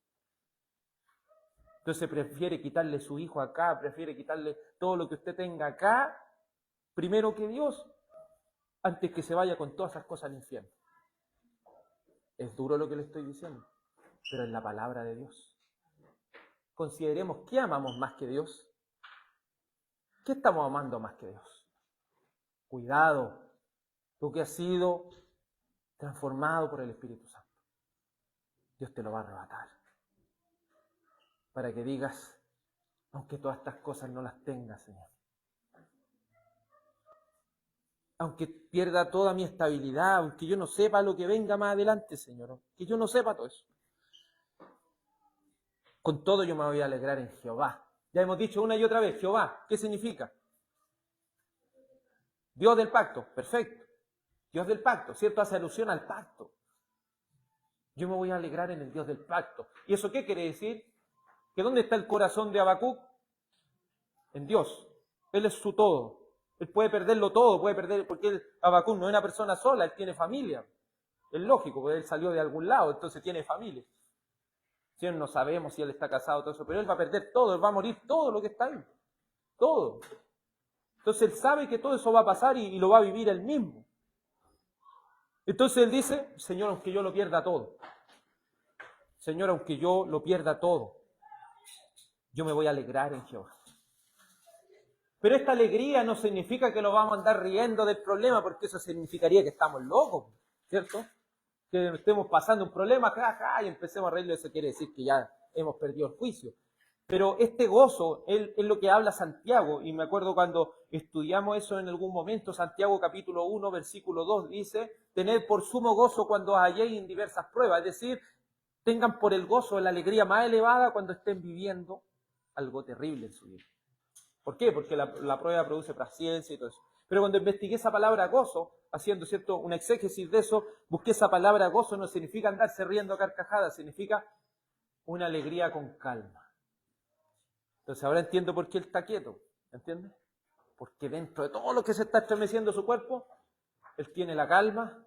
Entonces prefiere quitarle su hijo acá, prefiere quitarle todo lo que usted tenga acá, primero que Dios, antes que se vaya con todas esas cosas al infierno. Es duro lo que le estoy diciendo, pero es la palabra de Dios. Consideremos qué amamos más que Dios. ¿Qué estamos amando más que Dios? Cuidado, tú que has sido transformado por el Espíritu Santo. Dios te lo va a arrebatar. Para que digas, aunque todas estas cosas no las tenga, Señor. Aunque pierda toda mi estabilidad, aunque yo no sepa lo que venga más adelante, Señor. Que yo no sepa todo eso. Con todo yo me voy a alegrar en Jehová. Ya hemos dicho una y otra vez, Jehová, ¿qué significa? Dios del pacto, perfecto. Dios del pacto, ¿cierto? Hace alusión al pacto. Yo me voy a alegrar en el Dios del pacto. ¿Y eso qué quiere decir? ¿Que dónde está el corazón de Habacuc? En Dios. Él es su todo. Él puede perderlo todo, puede perder, porque Habacuc no es una persona sola, él tiene familia. Es lógico, porque él salió de algún lado, entonces tiene familia. Si no sabemos si él está casado, todo eso, pero él va a perder todo, él va a morir todo lo que está ahí. Todo. Entonces él sabe que todo eso va a pasar y lo va a vivir él mismo. Entonces él dice, Señor, aunque yo lo pierda todo. Señor, aunque yo lo pierda todo, yo me voy a alegrar en Jehová. Pero esta alegría no significa que lo vamos a andar riendo del problema, porque eso significaría que estamos locos, ¿cierto? Que estemos pasando un problema, y empecemos a reírlo, eso quiere decir que ya hemos perdido el juicio. Pero este gozo es lo que habla Santiago, y me acuerdo cuando estudiamos eso en algún momento, Santiago capítulo 1, versículo 2, dice, tened por sumo gozo cuando os halléis en diversas pruebas, es decir, tengan por el gozo la alegría más elevada cuando estén viviendo algo terrible en su vida. ¿Por qué? Porque la prueba produce paciencia y todo eso. Pero cuando investigué esa palabra gozo, haciendo cierto una exégesis de eso, busqué esa palabra gozo, no significa andarse riendo a carcajadas, significa una alegría con calma. Entonces ahora entiendo por qué él está quieto, ¿entiendes? Porque dentro de todo lo que se está estremeciendo su cuerpo, él tiene la calma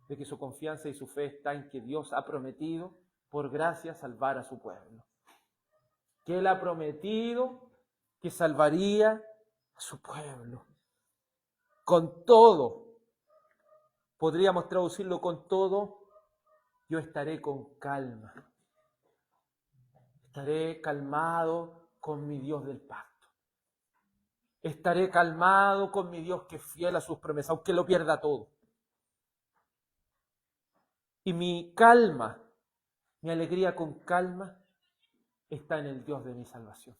de que su confianza y su fe está en que Dios ha prometido, por gracia, salvar a su pueblo. Que él ha prometido que salvaría a su pueblo. Con todo, podríamos traducirlo con todo, yo estaré con calma. Estaré calmado con mi Dios del pacto. Estaré calmado con mi Dios que es fiel a sus promesas, aunque lo pierda todo. Y mi calma, mi alegría con calma, está en el Dios de mi salvación.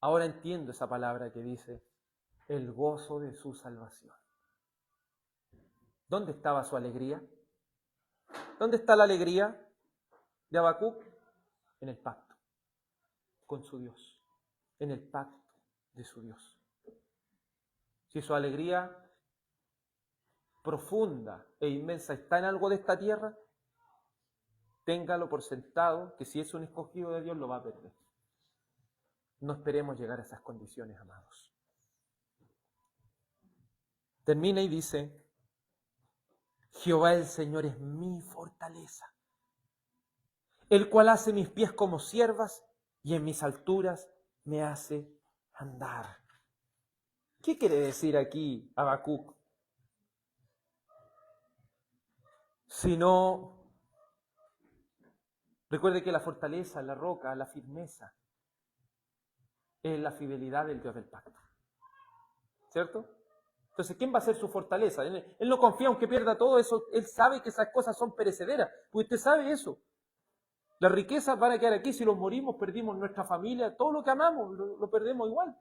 Ahora entiendo esa palabra que dice, el gozo de su salvación. ¿Dónde estaba su alegría? ¿Dónde está la alegría de Habacuc? En el pacto con su Dios, en el pacto de su Dios. Si su alegría profunda e inmensa está en algo de esta tierra, téngalo por sentado que si es un escogido de Dios lo va a perder. No esperemos llegar a esas condiciones, amados. Termina y dice, Jehová el Señor es mi fortaleza, el cual hace mis pies como ciervas y en mis alturas me hace andar. ¿Qué quiere decir aquí Habacuc? Si no, recuerde que la fortaleza, la roca, la firmeza, es la fidelidad del Dios del pacto. ¿Cierto? Entonces, ¿quién va a ser su fortaleza? Él no confía aunque pierda todo eso, él sabe que esas cosas son perecederas, porque usted sabe eso. Las riquezas van a quedar aquí, si los morimos, perdimos nuestra familia, todo lo que amamos, lo perdemos igual.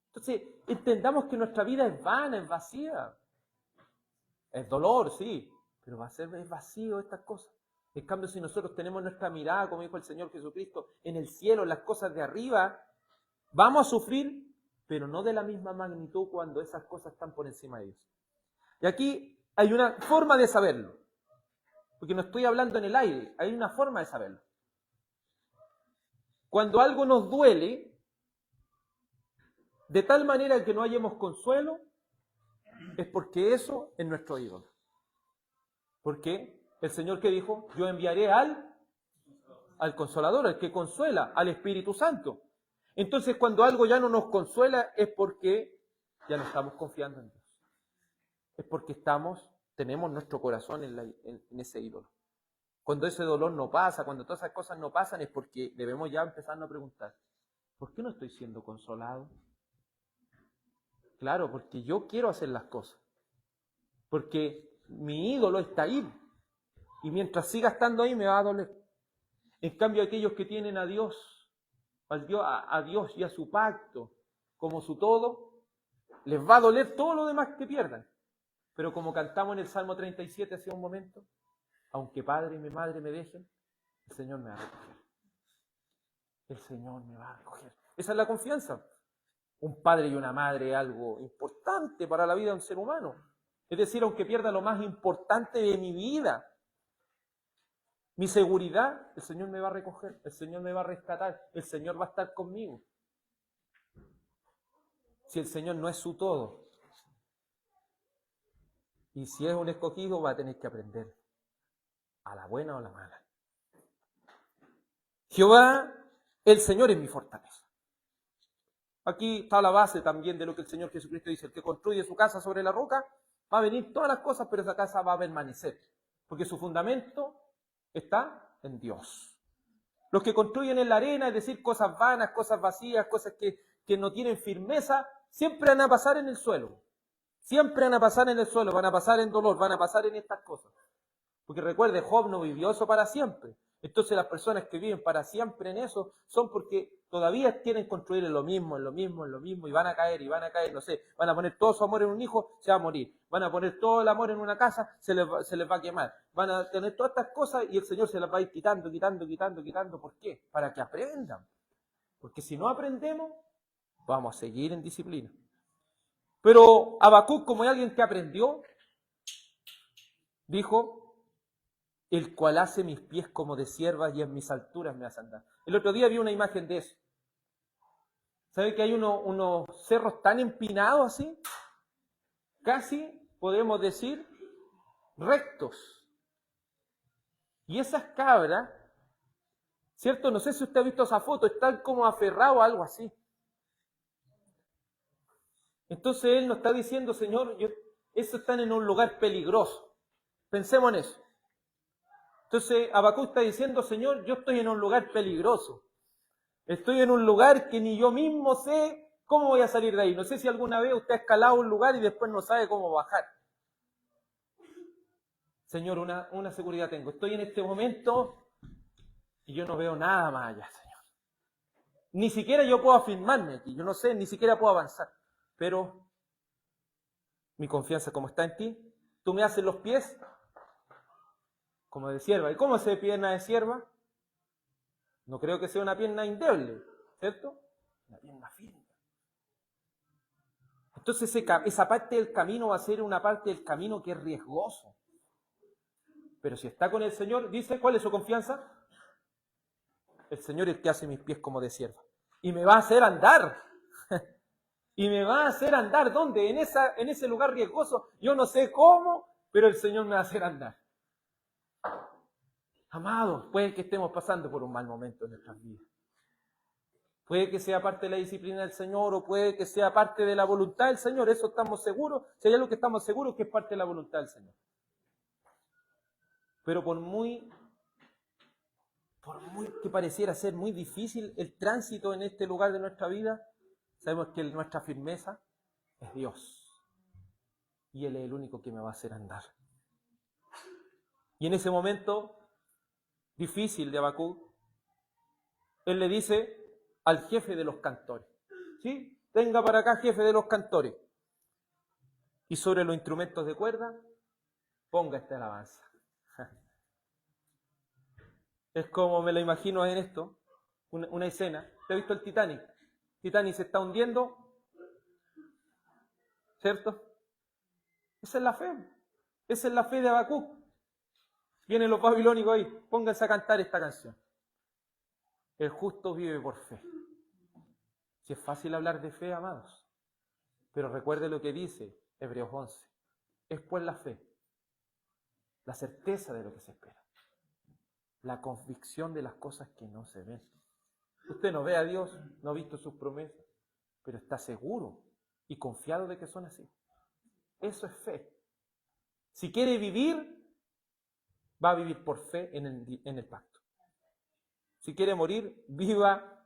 Entonces, entendamos que nuestra vida es vana, es vacía. Es dolor, sí, pero es vacío estas cosas. En cambio, si nosotros tenemos nuestra mirada, como dijo el Señor Jesucristo, en el cielo, en las cosas de arriba, vamos a sufrir, pero no de la misma magnitud cuando esas cosas están por encima de Dios. Y aquí hay una forma de saberlo. Porque no estoy hablando en el aire, hay una forma de saberlo. Cuando algo nos duele, de tal manera que no hallemos consuelo, es porque eso es nuestro ídolo. Porque el Señor que dijo, yo enviaré al Consolador, al que consuela, al Espíritu Santo. Entonces, cuando algo ya no nos consuela, es porque ya no estamos confiando en Dios. Es porque tenemos nuestro corazón en ese ídolo. Cuando ese dolor no pasa, cuando todas esas cosas no pasan, es porque debemos ya empezar a preguntar, ¿por qué no estoy siendo consolado? Claro, porque yo quiero hacer las cosas. Porque mi ídolo está ahí. Y mientras siga estando ahí me va a doler. En cambio, aquellos que tienen a Dios y a su pacto como su todo, les va a doler todo lo demás que pierdan. Pero como cantamos en el Salmo 37 hace un momento, aunque padre y mi madre me dejen, el Señor me va a recoger. El Señor me va a recoger. Esa es la confianza. Un padre y una madre es algo importante para la vida de un ser humano. Es decir, aunque pierda lo más importante de mi vida, mi seguridad, el Señor me va a recoger, el Señor me va a rescatar, el Señor va a estar conmigo. Si el Señor no es su todo, y si es un escogido, va a tener que aprender, a la buena o a la mala. Jehová, el Señor es mi fortaleza. Aquí está la base también de lo que el Señor Jesucristo dice, el que construye su casa sobre la roca, va a venir todas las cosas, pero esa casa va a permanecer, porque su fundamento está en Dios. Los que construyen en la arena, es decir, cosas vanas, cosas vacías, cosas que no tienen firmeza, siempre van a pasar en el suelo. Siempre van a pasar en el suelo, van a pasar en dolor, van a pasar en estas cosas. Porque recuerde, Job no vivió eso para siempre. Entonces las personas que viven para siempre en eso son porque todavía quieren construir en lo mismo, y van a caer, no sé, van a poner todo su amor en un hijo, se va a morir. Van a poner todo el amor en una casa, se les va a quemar. Van a tener todas estas cosas y el Señor se las va a ir quitando. ¿Por qué? Para que aprendan. Porque si no aprendemos, vamos a seguir en disciplina. Pero Habacuc, como es alguien que aprendió, dijo, el cual hace mis pies como de siervas y en mis alturas me hace andar. El otro día vi una imagen de eso. ¿Sabe que hay unos cerros tan empinados así? Casi, podemos decir, rectos. Y esas cabras, ¿cierto? No sé si usted ha visto esa foto, están como aferrados a algo así. Entonces él nos está diciendo, Señor, esos están en un lugar peligroso. Pensemos en eso. Entonces Habacuc está diciendo, Señor, yo estoy en un lugar peligroso. Estoy en un lugar que ni yo mismo sé cómo voy a salir de ahí. No sé si alguna vez usted ha escalado un lugar y después no sabe cómo bajar. Señor, una seguridad tengo. Estoy en este momento y yo no veo nada más allá, Señor. Ni siquiera yo puedo afirmarme aquí. Yo no sé, ni siquiera puedo avanzar. Pero mi confianza como está en ti, tú me haces los pies como de sierva. ¿Y cómo se pierna de sierva? No creo que sea una pierna endeble, ¿cierto? Una pierna firme. Entonces esa parte del camino va a ser una parte del camino que es riesgoso. Pero si está con el Señor, dice, ¿cuál es su confianza? El Señor es el que hace mis pies como de sierva. Y me va a hacer andar. Y me va a hacer andar. ¿Dónde? En ese lugar riesgoso. Yo no sé cómo, pero el Señor me va a hacer andar. Amados, puede que estemos pasando por un mal momento en nuestras vidas. Puede que sea parte de la disciplina del Señor o puede que sea parte de la voluntad del Señor. Eso estamos seguros. Si hay algo que estamos seguros que es parte de la voluntad del Señor. Pero por muy que pareciera ser muy difícil el tránsito en este lugar de nuestra vida, sabemos que nuestra firmeza es Dios. Y Él es el único que me va a hacer andar. Y en ese momento difícil de Habacuc, Él le dice al jefe de los cantores, ¿sí? Venga para acá, jefe de los cantores. Y sobre los instrumentos de cuerda, ponga esta alabanza. Es como me lo imagino en esto, una escena. ¿Te has visto el Titanic? Titanic se está hundiendo, ¿cierto? Esa es la fe. Esa es la fe de Habacuc. Vienen los babilónicos ahí, pónganse a cantar esta canción. El justo vive por fe. Si es fácil hablar de fe, amados, pero recuerde lo que dice Hebreos 11. Es pues la fe, la certeza de lo que se espera, la convicción de las cosas que no se ven. Usted no ve a Dios, no ha visto sus promesas, pero está seguro y confiado de que son así. Eso es fe. Si quiere vivir, va a vivir por fe en el pacto. Si quiere morir, viva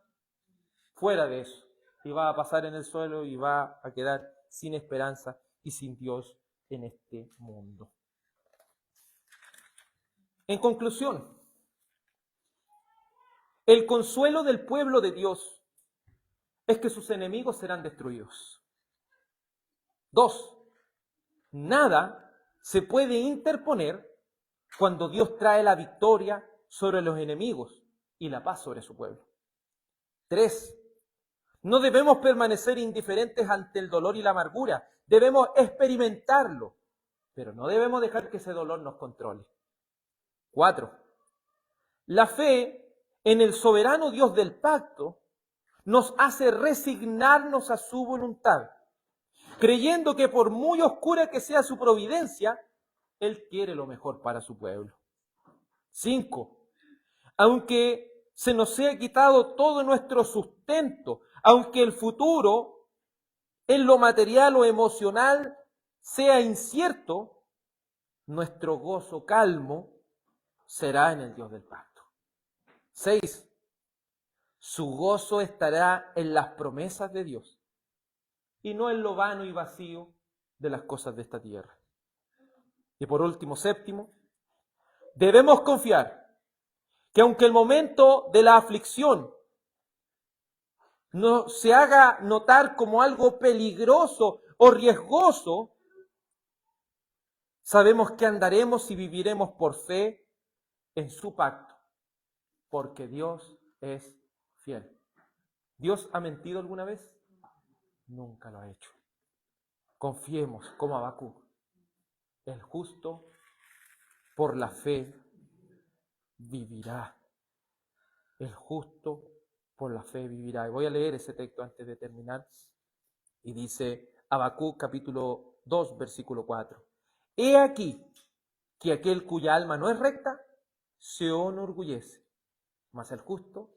fuera de eso. Y va a pasar en el suelo y va a quedar sin esperanza y sin Dios en este mundo. En conclusión, el consuelo del pueblo de Dios es que sus enemigos serán destruidos. 2. Nada se puede interponer cuando Dios trae la victoria sobre los enemigos y la paz sobre su pueblo. 3. No debemos permanecer indiferentes ante el dolor y la amargura. Debemos experimentarlo, pero no debemos dejar que ese dolor nos controle. 4. La fe en el soberano Dios del pacto nos hace resignarnos a su voluntad, creyendo que por muy oscura que sea su providencia, Él quiere lo mejor para su pueblo. 5. Aunque se nos sea quitado todo nuestro sustento, aunque el futuro en lo material o emocional sea incierto, nuestro gozo calmo será en el Dios del pacto. 6. Su gozo estará en las promesas de Dios y no en lo vano y vacío de las cosas de esta tierra. Y por último, 7, debemos confiar que aunque el momento de la aflicción no se haga notar como algo peligroso o riesgoso, sabemos que andaremos y viviremos por fe en su pacto, porque Dios es fiel. ¿Dios ha mentido alguna vez? Nunca lo ha hecho. Confiemos como Habacuc. El justo por la fe vivirá. El justo por la fe vivirá. Y voy a leer ese texto antes de terminar. Y dice Habacuc capítulo 2, versículo 4. He aquí que aquel cuya alma no es recta se enorgullece, mas el justo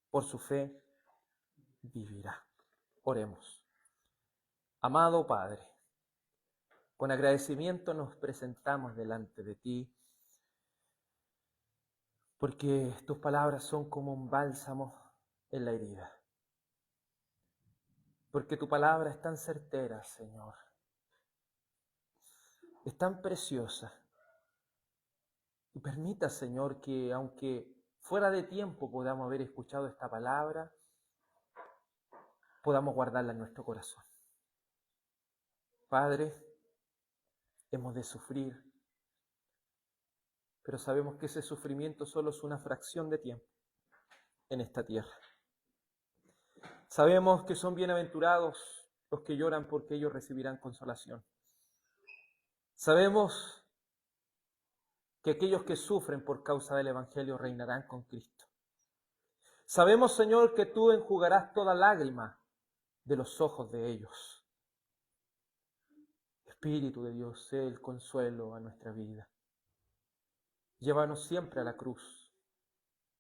por su fe vivirá. Oremos. Amado Padre, con agradecimiento nos presentamos delante de ti, porque tus palabras son como un bálsamo en la herida. Porque tu palabra es tan certera, Señor. Es tan preciosa. Y permita, Señor, que aunque fuera de tiempo podamos haber escuchado esta palabra, podamos guardarla en nuestro corazón. Padre, hemos de sufrir, pero sabemos que ese sufrimiento solo es una fracción de tiempo en esta tierra. Sabemos que son bienaventurados los que lloran porque ellos recibirán consolación. Sabemos que aquellos que sufren por causa del Evangelio reinarán con Cristo. Sabemos, Señor, que tú enjugarás toda lágrima de los ojos de ellos. Espíritu de Dios, sé el consuelo a nuestra vida. Llévanos siempre a la cruz.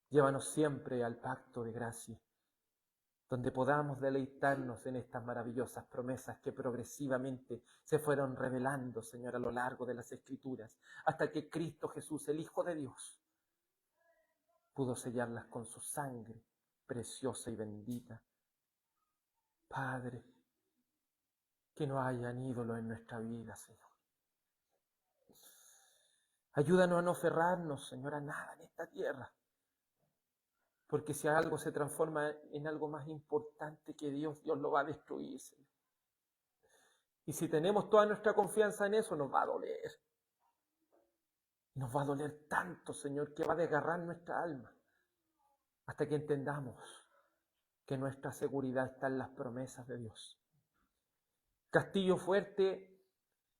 Llévanos siempre al pacto de gracia, donde podamos deleitarnos en estas maravillosas promesas que progresivamente se fueron revelando, Señor, a lo largo de las Escrituras, hasta que Cristo Jesús, el Hijo de Dios, pudo sellarlas con su sangre preciosa y bendita. Padre, que no hayan ídolos en nuestra vida, Señor. Ayúdanos a no aferrarnos, Señor, a nada en esta tierra. Porque si algo se transforma en algo más importante que Dios, Dios lo va a destruir, Señor. Y si tenemos toda nuestra confianza en eso, nos va a doler. Nos va a doler tanto, Señor, que va a desgarrar nuestra alma. Hasta que entendamos que nuestra seguridad está en las promesas de Dios. Castillo Fuerte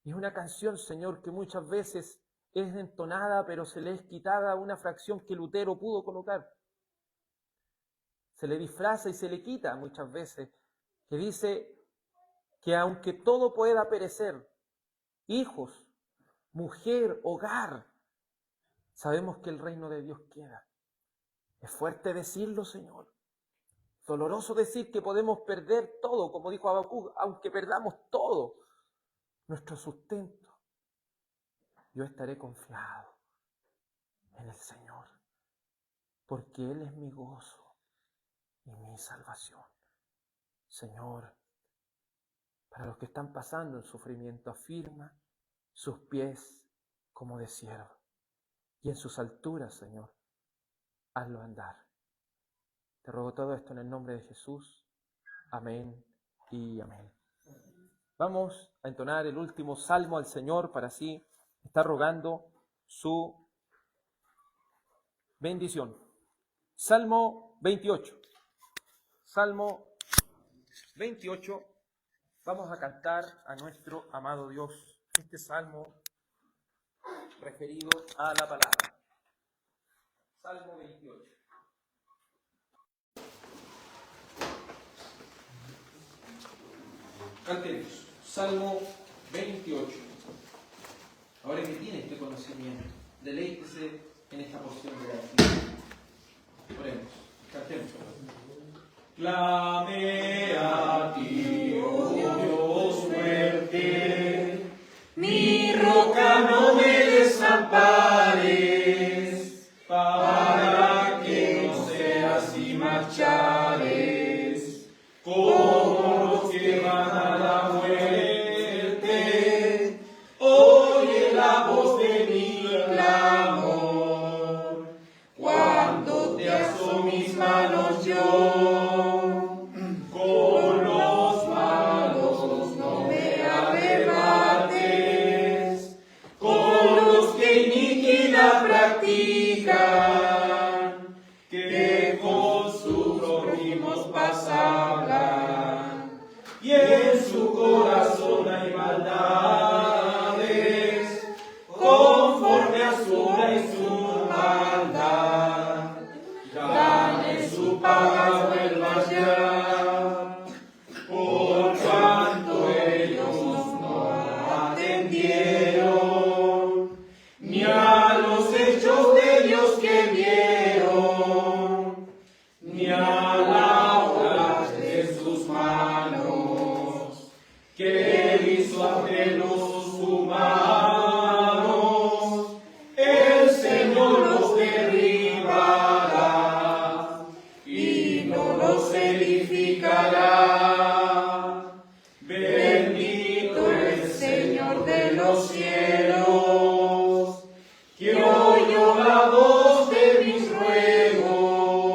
es una canción, Señor, que muchas veces es entonada, pero se le es quitada una fracción que Lutero pudo colocar. Se le disfraza y se le quita muchas veces, que dice que aunque todo pueda perecer, hijos, mujer, hogar, sabemos que el reino de Dios queda. Es fuerte decirlo, Señor. Doloroso decir que podemos perder todo, como dijo Habacuc, aunque perdamos todo, nuestro sustento. Yo estaré confiado en el Señor, porque Él es mi gozo y mi salvación. Señor, para los que están pasando el sufrimiento, afirma sus pies como de siervo, y en sus alturas, Señor, hazlo andar. Te ruego todo esto en el nombre de Jesús. Amén y amén. Vamos a entonar el último salmo al Señor para así estar rogando su bendición. Salmo 28. Salmo 28. Vamos a cantar a nuestro amado Dios este salmo referido a la palabra. Salmo 28. Cantemos. Salmo 28. Ahora que tiene este conocimiento, deleítese en esta porción de la Biblia. Oremos. Cantemos. Clame a ti, oh Dios fuerte, mi roca no me desampares, para que no seas y marchares, como los que van a la muerte, oye la voz de mi clamor, cuando te aso mis manos yo. Que con sus prójimos hablan, y en su corazón hay maldades, conforme a su obra y su maldad, ganen su paga, vuelvan ya, por cuanto ellos no atendieron, ni a los hechos de Dios que vieron, ni a la obra de sus manos, que él hizo ante los humanos. El Señor los derribará y no los edificará. Bendito el Señor de los cielos, que oyó la voz de mis ruegos,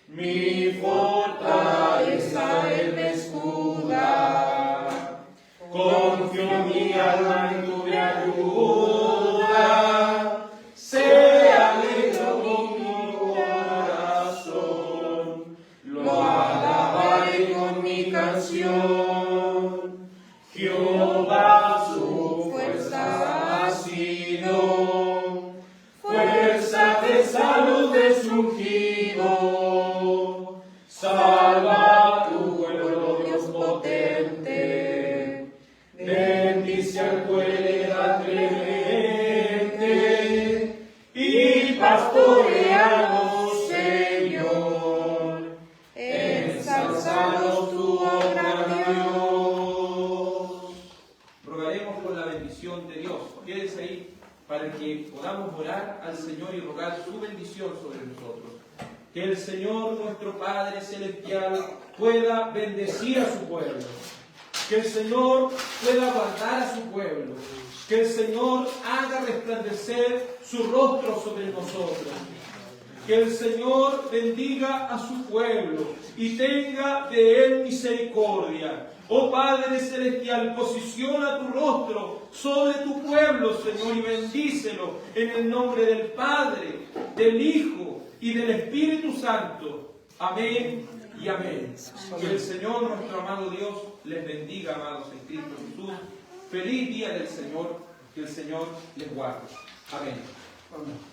mi fortaleza Él me escuda. Confío mi alma en tu ayuda, se alegró mi corazón, lo alabaré con mi canción. Jehová su fuerza ha sido, fuerza de salud de su ungido. Salva tu pueblo, Dios potente, bendice a tu heredad clemente, y pastoreanos, Señor, ensalzanos tu obra, Dios. Rogaremos por la bendición de Dios. Quédese ahí para que podamos orar al Señor y rogar su bendición sobre nosotros. Que el Señor, nuestro Padre Celestial, pueda bendecir a su pueblo. Que el Señor pueda guardar a su pueblo. Que el Señor haga resplandecer su rostro sobre nosotros. Que el Señor bendiga a su pueblo y tenga de él misericordia. Oh Padre Celestial, posiciona tu rostro sobre tu pueblo, Señor, y bendícelo en el nombre del Padre, del Hijo y del Espíritu Santo. Amén y amén. Que el Señor, nuestro amado Dios, les bendiga, amados en Cristo Jesús. Feliz día del Señor. Que el Señor les guarde. Amén. Amén.